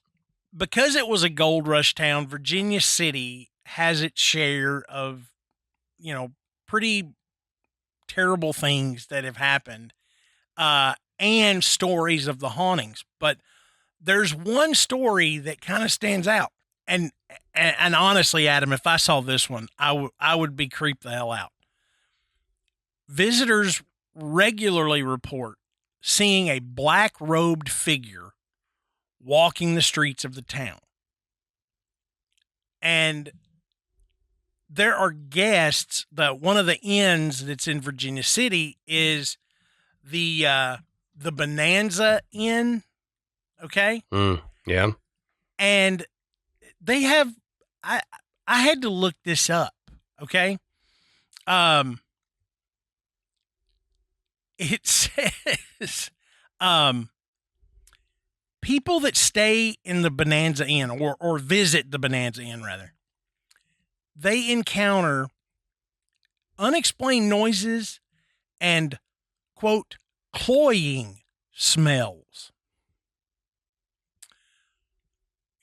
because it was a gold rush town, Virginia City has its share of, you know, pretty terrible things that have happened, and stories of the hauntings. But there's one story that kind of stands out. And honestly, Adam, if I saw this one, I would be creeped the hell out. Visitors regularly report seeing a black-robed figure walking the streets of the town. And there are guests that one of the inns that's in Virginia City is the Bonanza Inn. Okay. Yeah. And they have, I had to look this up. Okay. It says, people that stay in the Bonanza Inn or visit the Bonanza Inn rather, they encounter unexplained noises and, quote, cloying smells.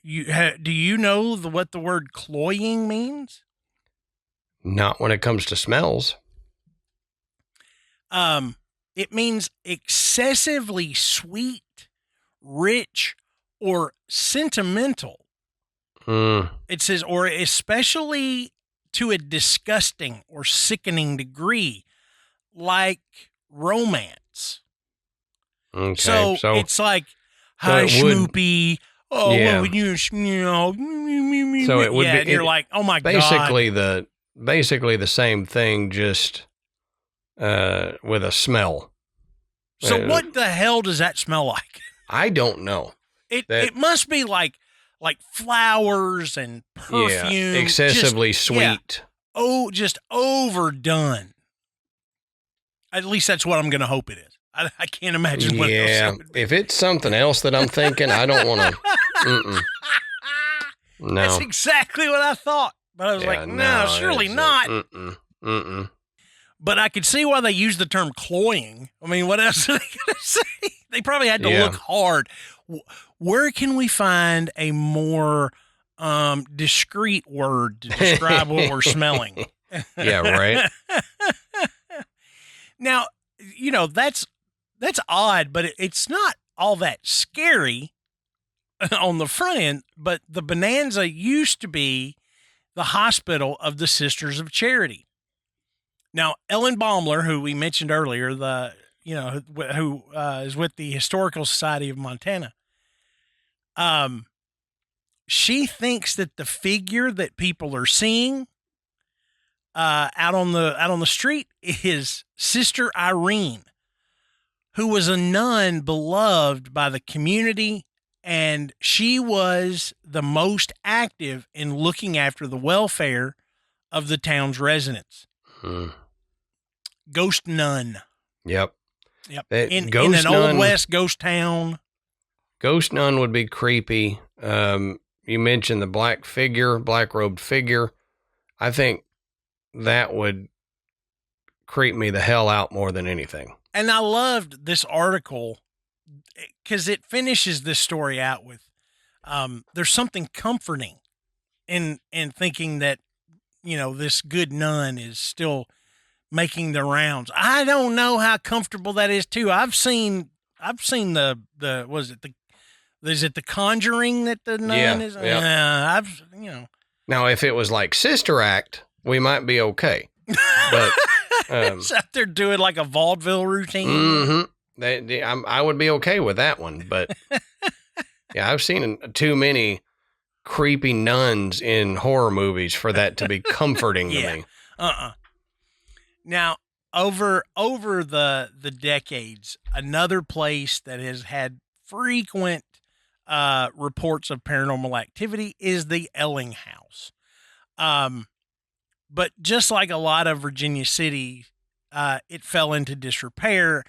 Do you know what the word cloying means? Not when it comes to smells. It means excessively sweet, rich, or sentimental. It says, or especially to a disgusting or sickening degree, like romance. Okay. So it's like, hi, Schmoopy. Oh, yeah. well, you know. So it would be. And you're like, oh my basically God. Basically the same thing, just with a smell. So what the hell does that smell like? I don't know. It must be like flowers and perfume. Yeah, excessively sweet. Yeah. Oh, just overdone. At least that's what I'm going to hope it is. I can't imagine what else it would be. If it's something else that I'm thinking, I don't want to. No. That's exactly what I thought. But I was like, no, surely not. But I could see why they used the term cloying. I mean, what else are they going to say? They probably had to look hard. Where can we find a more discreet word to describe what we're smelling? Yeah, right. Now, you know, that's odd, but it's not all that scary on the front end. But the Bonanza used to be the hospital of the Sisters of Charity. Now, Ellen Baumler, who we mentioned earlier, who is with the Historical Society of Montana, she thinks that the figure that people are seeing out on the street is Sister Irene, who was a nun beloved by the community, and she was the most active in looking after the welfare of the town's residents. Ghost nun. Yep. Yep. That In ghost an nun, old west ghost town. Ghost nun would be creepy. You mentioned the black robed figure. I think that would creep me the hell out more than anything. And I loved this article because it finishes this story out with there's something comforting in thinking that, you know, this good nun is still making the rounds. I don't know how comfortable that is too. I've seen is it the Conjuring that the nun is? Yeah. Now, if it was like Sister Act, we might be okay. But it's out there doing like a vaudeville routine. Mm-hmm. I would be okay with that one, but yeah, I've seen too many creepy nuns in horror movies for that to be comforting to me. Now, over the decades, another place that has had frequent reports of paranormal activity is the Elling House. But just like a lot of Virginia City, it fell into disrepair,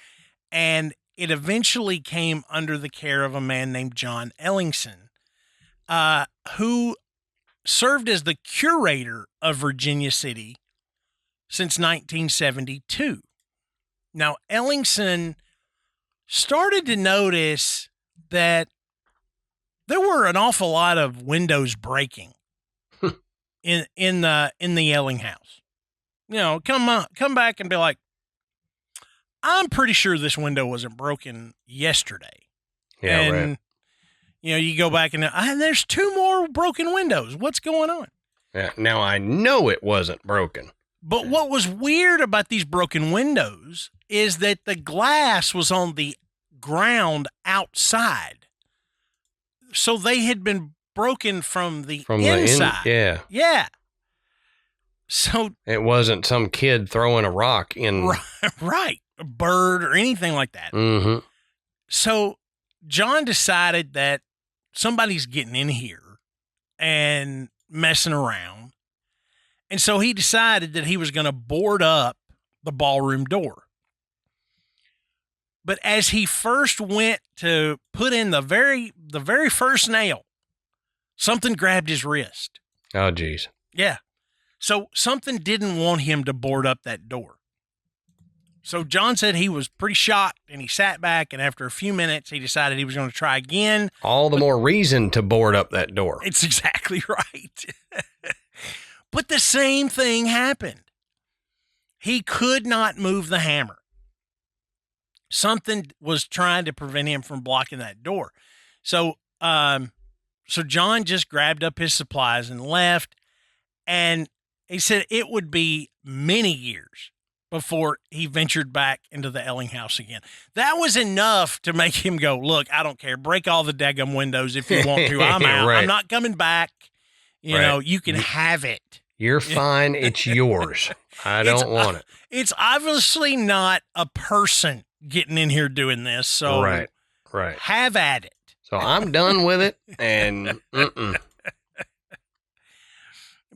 and it eventually came under the care of a man named John Ellingson, who served as the curator of Virginia City since 1972. Now, Ellingson started to notice that there were an awful lot of windows breaking in the Elling house. You know, come back and be like, I'm pretty sure this window wasn't broken yesterday. Yeah, and, right. You know, you go back and there's 2 more broken windows. What's going on? Yeah. Now I know it wasn't broken. But what was weird about these broken windows is that the glass was on the ground outside. So they had been broken from the inside. Yeah. So it wasn't some kid throwing a rock in. Right. A bird or anything like that. Mm-hmm. So John decided that somebody's getting in here and messing around. And so he decided that he was going to board up the ballroom door. But as he first went to put in the very first nail, something grabbed his wrist. Oh, geez. Yeah. So something didn't want him to board up that door. So John said he was pretty shocked, and he sat back, and after a few minutes, he decided he was going to try again. All the more reason to board up that door. It's exactly right. But the same thing happened. He could not move the hammer. Something was trying to prevent him from blocking that door. So John just grabbed up his supplies and left. And he said it would be many years before he ventured back into the Elling house again. That was enough to make him go, look, I don't care. Break all the daggum windows if you want to. I'm out. Right. I'm not coming back. You know, you can have it. You're fine. It's yours. I don't want it. It's obviously not a person getting in here doing this. So right. Have at it. So I'm done with it. And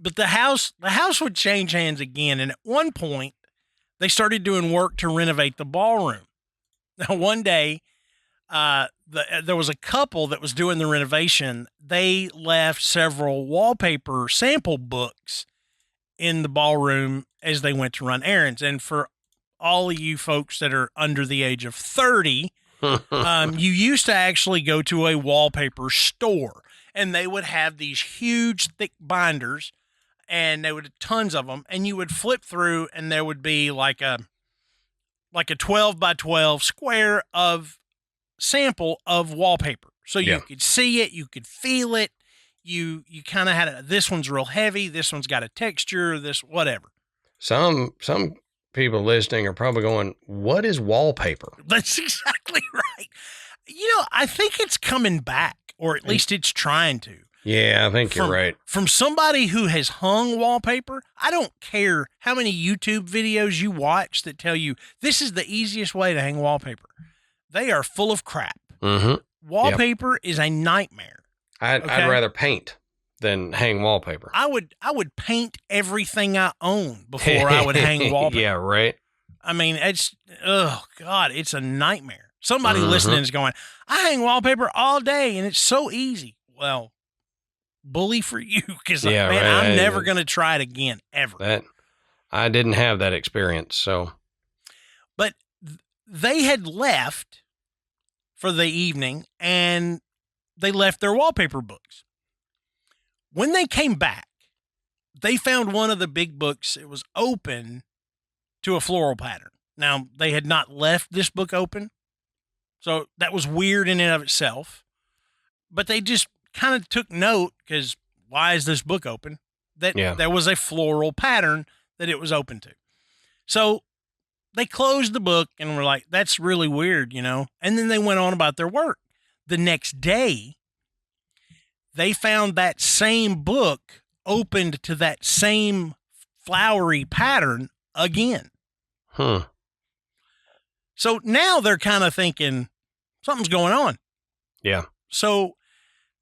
But the house would change hands again. And at one point, they started doing work to renovate the ballroom. Now, one day, there was a couple that was doing the renovation. They left several wallpaper sample books in the ballroom as they went to run errands. And for all of you folks that are under the age of 30, you used to actually go to a wallpaper store, and they would have these huge, thick binders, and they would have tons of them, and you would flip through, and there would be like a 12 by 12 square of sample of wallpaper. So you could see it, you could feel it. You kind of had this one's real heavy. This one's got a texture, this, whatever. Some people listening are probably going, what is wallpaper? That's exactly right. You know, I think it's coming back, or at least it's trying to. Yeah, I think you're right. From somebody who has hung wallpaper, I don't care how many YouTube videos you watch that tell you this is the easiest way to hang wallpaper. They are full of crap. Mm-hmm. Wallpaper is a nightmare. I'd rather paint than hang wallpaper. I would paint everything I own before I would hang wallpaper. Yeah, right. I mean, oh God, it's a nightmare. Somebody listening is going, I hang wallpaper all day and it's so easy. Well, bully for you, because I'm never going to try it again, ever. I didn't have that experience, so. But they had left for the evening and they left their wallpaper books. When they came back, they found one of the big books. It was open to a floral pattern. Now, they had not left this book open, so that was weird in and of itself. But they just kind of took note, because why is this book open? That there was a floral pattern that it was open to. So they closed the book and were like, that's really weird, and then they went on about their work. The next day, they found that same book opened to that same flowery pattern again. So now they're kind of thinking something's going on. Yeah. So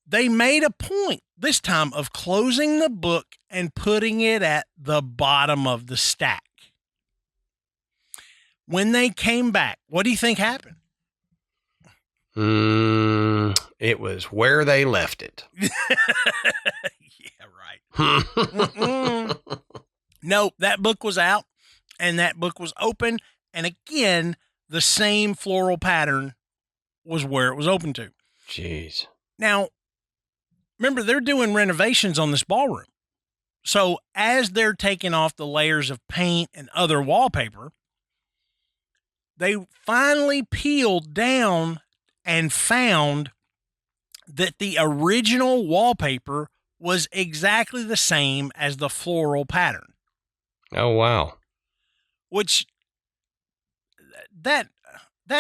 they made a point this time of closing the book and putting it at the bottom of the stack. When they came back, what do you think happened? It was where they left it. Yeah, right. No, that book was out and that book was open. And again, the same floral pattern was where it was open to. Jeez. Now, remember, they're doing renovations on this ballroom. So as they're taking off the layers of paint and other wallpaper, they finally peeled down and found that the original wallpaper was exactly the same as the floral pattern. Oh, wow. Which that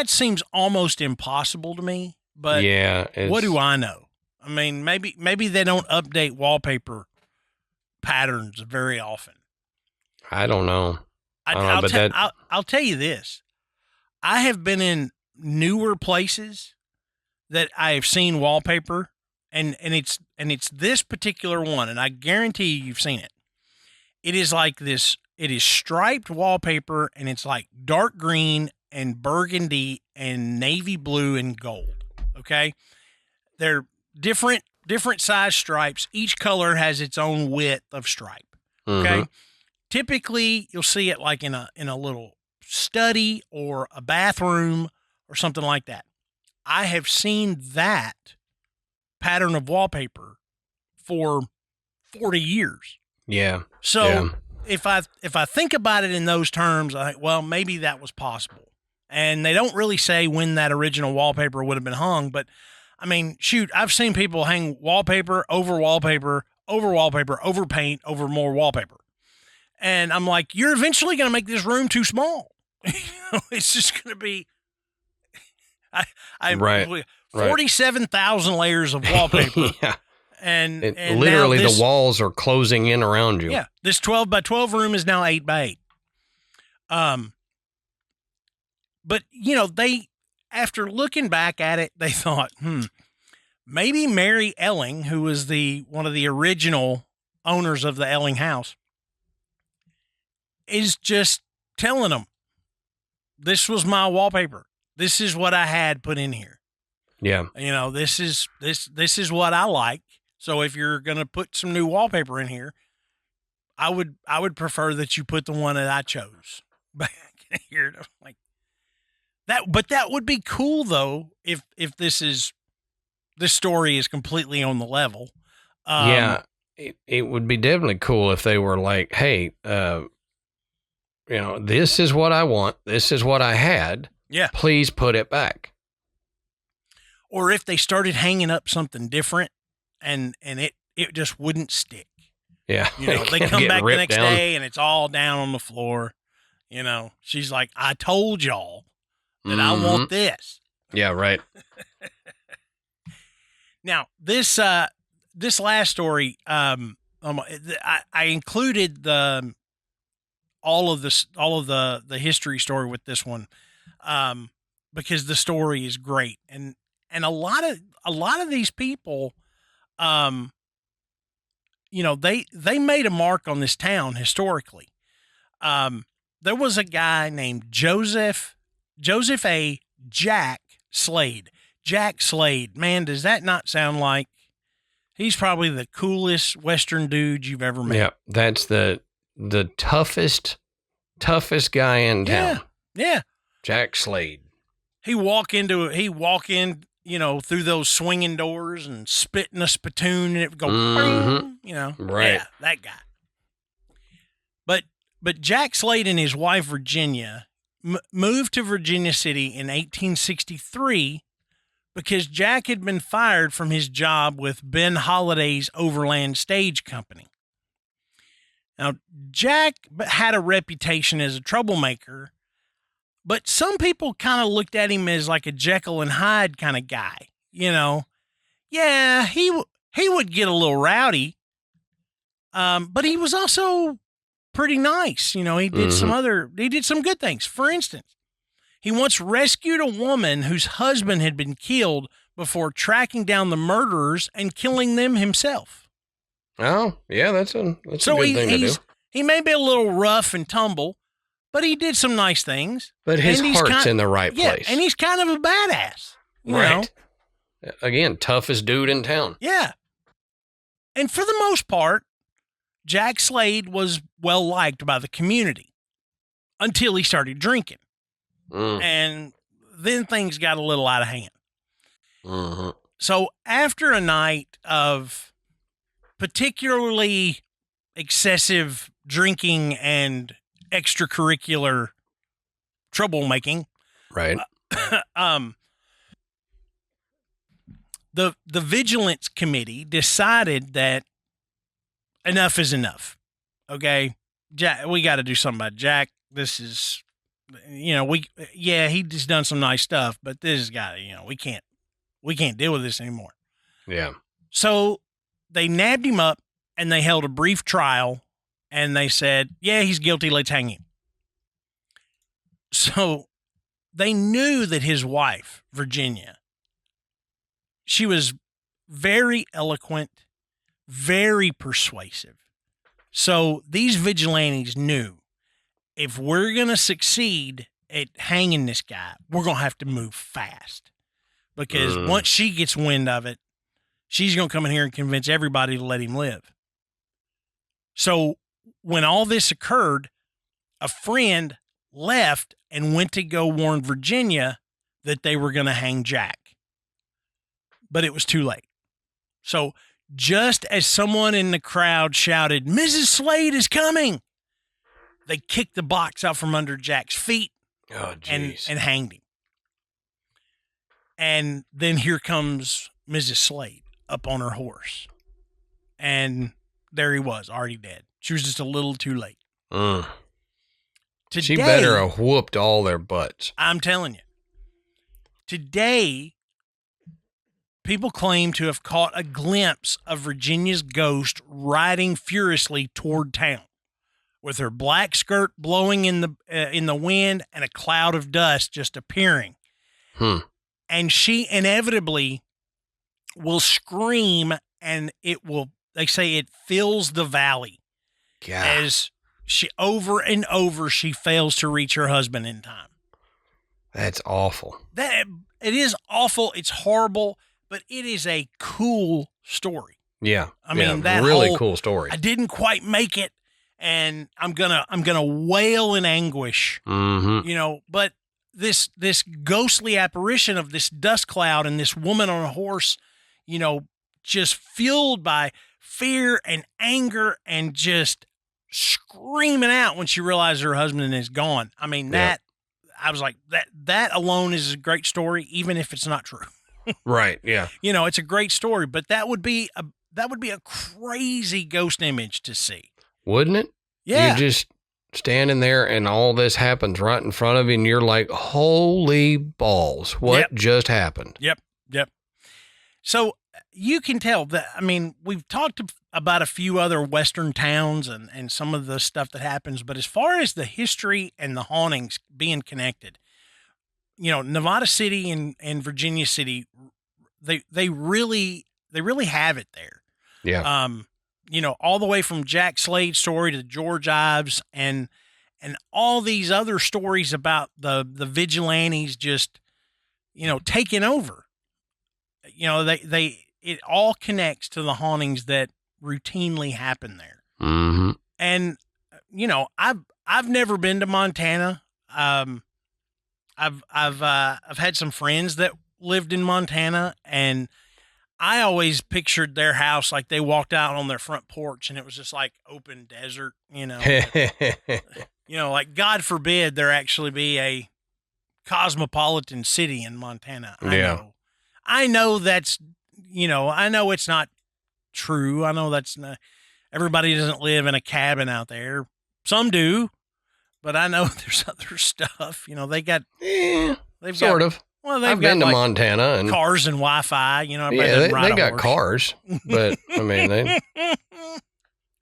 seems almost impossible to me, but yeah, what do I know? I mean, maybe they don't update wallpaper patterns very often. I don't know. I'll tell you this. I have been in newer places that I have seen wallpaper, and it's this particular one, and I guarantee you've seen it. It is like this. It is striped wallpaper, and it's like dark green and burgundy and navy blue and gold. Okay, they're different size stripes. Each color has its own width of stripe. Okay, typically you'll see it like in a little study or a bathroom or something like that. I have seen that pattern of wallpaper for 40 years. Yeah. So if I think about it in those terms, I think, well, maybe that was possible. And they don't really say when that original wallpaper would have been hung, but I mean, shoot, I've seen people hang wallpaper, over paint, over more wallpaper. And I'm like, you're eventually going to make this room too small. It's just going to be, right. 47,000 layers of wallpaper. Yeah. And literally the walls are closing in around you. Yeah. This 12 by 12 room is now 8 by 8. But they, after looking back at it, they thought, maybe Mary Elling, who was one of the original owners of the Elling house, is just telling them, this was my wallpaper. This is what I had put in here. Yeah. This is what I like. So if you're going to put some new wallpaper in here, I would prefer that you put the one that I chose back in here. Like that, but that would be cool though if this story is completely on the level. Yeah, it would be definitely cool if they were like, hey, this is what I want. This is what I had. Yeah. Please put it back. Or if they started hanging up something different and it just wouldn't stick. Yeah. They come back the next day and it's all down on the floor. She's like, I told y'all that I want this. Yeah, right. Now, this last story, I included all of the history story with this one, because the story is great, and a lot of these people, they made a mark on this town historically. there was a guy named Joseph A. Jack Slade. Jack Slade. Man, does that not sound like he's probably the coolest Western dude you've ever met? Yeah, that's the toughest guy in town. Yeah. Jack Slade. He walk in, through those swinging doors and spit in a spittoon and it would go, boom, Right. Yeah, that guy. But Jack Slade and his wife, Virginia, moved to Virginia City in 1863 because Jack had been fired from his job with Ben Holliday's Overland Stage Company. Now, Jack had a reputation as a troublemaker, but some people kind of looked at him as like a Jekyll and Hyde kind of guy, Yeah, he would get a little rowdy, but he was also pretty nice. He did he did some good things. For instance, he once rescued a woman whose husband had been killed before tracking down the murderers and killing them himself. Oh, yeah, that's a good thing to do. He may be a little rough and tumble, but he did some nice things. But his heart's in the right place. And he's kind of a badass. Right. Again, toughest dude in town. Yeah. And for the most part, Jack Slade was well liked by the community until he started drinking. And then things got a little out of hand. Mm-hmm. So after a night of particularly excessive drinking and extracurricular troublemaking, right? The Vigilance Committee decided that enough is enough. Okay, Jack, we got to do something about Jack. This is, he just done some nice stuff, but this has got to, we can't deal with this anymore. Yeah. So they nabbed him up and they held a brief trial and they said, yeah, he's guilty. Let's hang him. So they knew that his wife, Virginia, she was very eloquent, very persuasive. So these vigilantes knew if we're going to succeed at hanging this guy, we're going to have to move fast because once she gets wind of it, she's going to come in here and convince everybody to let him live. So when all this occurred, a friend left and went to go warn Virginia that they were going to hang Jack. But it was too late. So just as someone in the crowd shouted, Mrs. Slade is coming, they kicked the box out from under Jack's feet and hanged him. And then here comes Mrs. Slade up on her horse. And there he was, already dead. She was just a little too late. Today, she better have whooped all their butts. I'm telling you. Today, people claim to have caught a glimpse of Virginia's ghost riding furiously toward town, with her black skirt blowing in the wind and a cloud of dust just appearing. And she inevitably will scream, and they say it fills the valley. God. As she over and over, she fails to reach her husband in time. That's awful. It is awful. It's horrible, but it is a cool story. Yeah. I mean, that really cool story. I didn't quite make it, and I'm gonna wail in anguish. But this ghostly apparition of this dust cloud and this woman on a horse, just fueled by fear and anger and just screaming out when she realized her husband is gone. I mean, I was like, that alone is a great story, even if it's not true. Right. Yeah. It's a great story, but that would be a crazy ghost image to see. Wouldn't it? Yeah. You're just standing there and all this happens right in front of you and you're like, holy balls, what just happened? Yep. So you can tell that, we've talked about a few other Western towns and some of the stuff that happens, but as far as the history and the hauntings being connected, Nevada City and Virginia City, they really have it there. Yeah. All the way from Jack Slade's story to George Ives and and all these other stories about the vigilantes just, taking over. It all connects to the hauntings that routinely happen there. Mm-hmm. And, I've never been to Montana. I've had some friends that lived in Montana, and I always pictured their house like they walked out on their front porch and it was just like open desert, like God forbid there actually be a cosmopolitan city in Montana. I know that's, I know it's not true. I know that's not, everybody doesn't live in a cabin out there. Some do, but I know there's other stuff, they've got I've been to Montana and cars and Wi-Fi, they got cars, but I mean,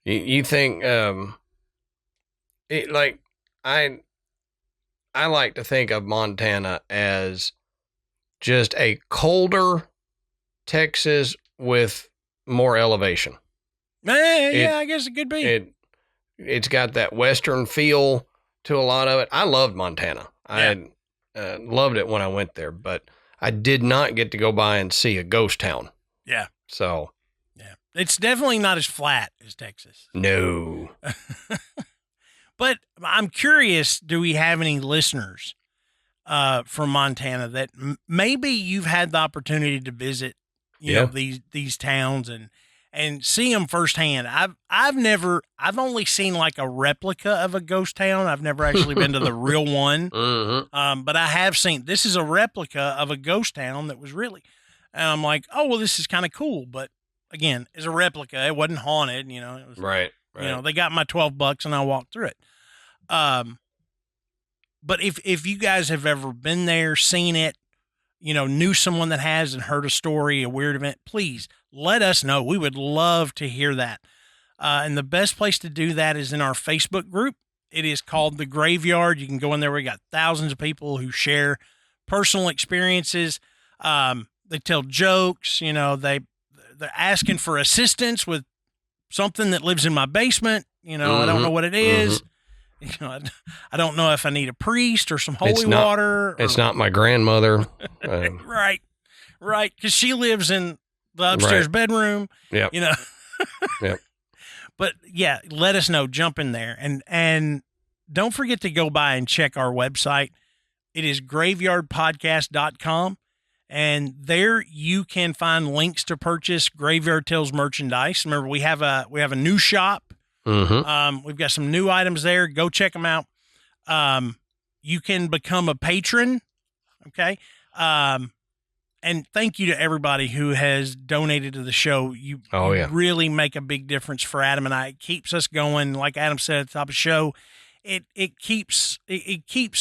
you think, I like to think of Montana as just a colder Texas with more elevation. I guess it could be. It's got that Western feel to a lot of it. I loved Montana. I loved it when I went there, but I did not get to go by and see a ghost town. Yeah. So. Yeah. It's definitely not as flat as Texas. No. But I'm curious, do we have any listeners from Montana that maybe you've had the opportunity to visit, these towns and see them firsthand? I've only seen like a replica of a ghost town. I've never actually been to the real one. Mm-hmm. But I have seen, this is a replica of a ghost town that was really, and I'm like, oh, well, this is kind of cool. But again, it's a replica. It wasn't haunted, it was right. They got my $12 and I walked through it. But if you guys have ever been there, seen it, knew someone that has and heard a story, a weird event, please let us know. We would love to hear that. And the best place to do that is in our Facebook group. It is called The Graveyard. You can go in there. We got thousands of people who share personal experiences. They tell jokes, they're asking for assistance with something that lives in my basement. I don't know what it is. Mm-hmm. I don't know if I need a priest or some holy water. It's not my grandmother. Right. Because she lives in the upstairs bedroom. Yeah. Yep. But yeah, let us know. Jump in there. And don't forget to go by and check our website. It is graveyardpodcast.com. And there you can find links to purchase Graveyard Tales merchandise. Remember, we have a new shop. Mm-hmm. We've got some new items there. Go check them out. You can become a patron. Okay. And thank you to everybody who has donated to the show. You really make a big difference for Adam and I. It keeps us going. Like Adam said at the top of the show, it keeps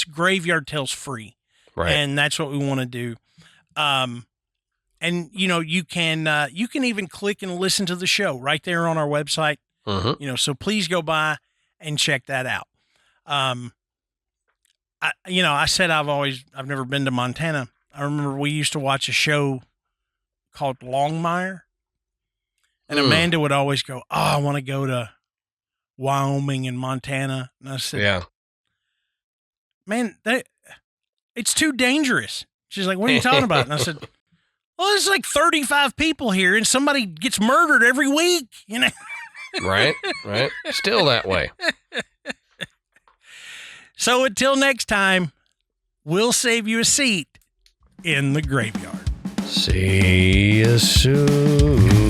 Graveyard Tales free. Right. And that's what we want to do. And you can even click and listen to the show right there on our website. Mm-hmm. So please go by and check that out. I said I've never been to Montana. I remember we used to watch a show called Longmire, and Amanda would always go, "Oh, I want to go to Wyoming and Montana." And I said, "Yeah, man, it's too dangerous." She's like, "What are you talking about?" And I said, "Well, there's like 35 people here, and somebody gets murdered every week, Right. Still that way. So until next time, we'll save you a seat in the graveyard. See you soon.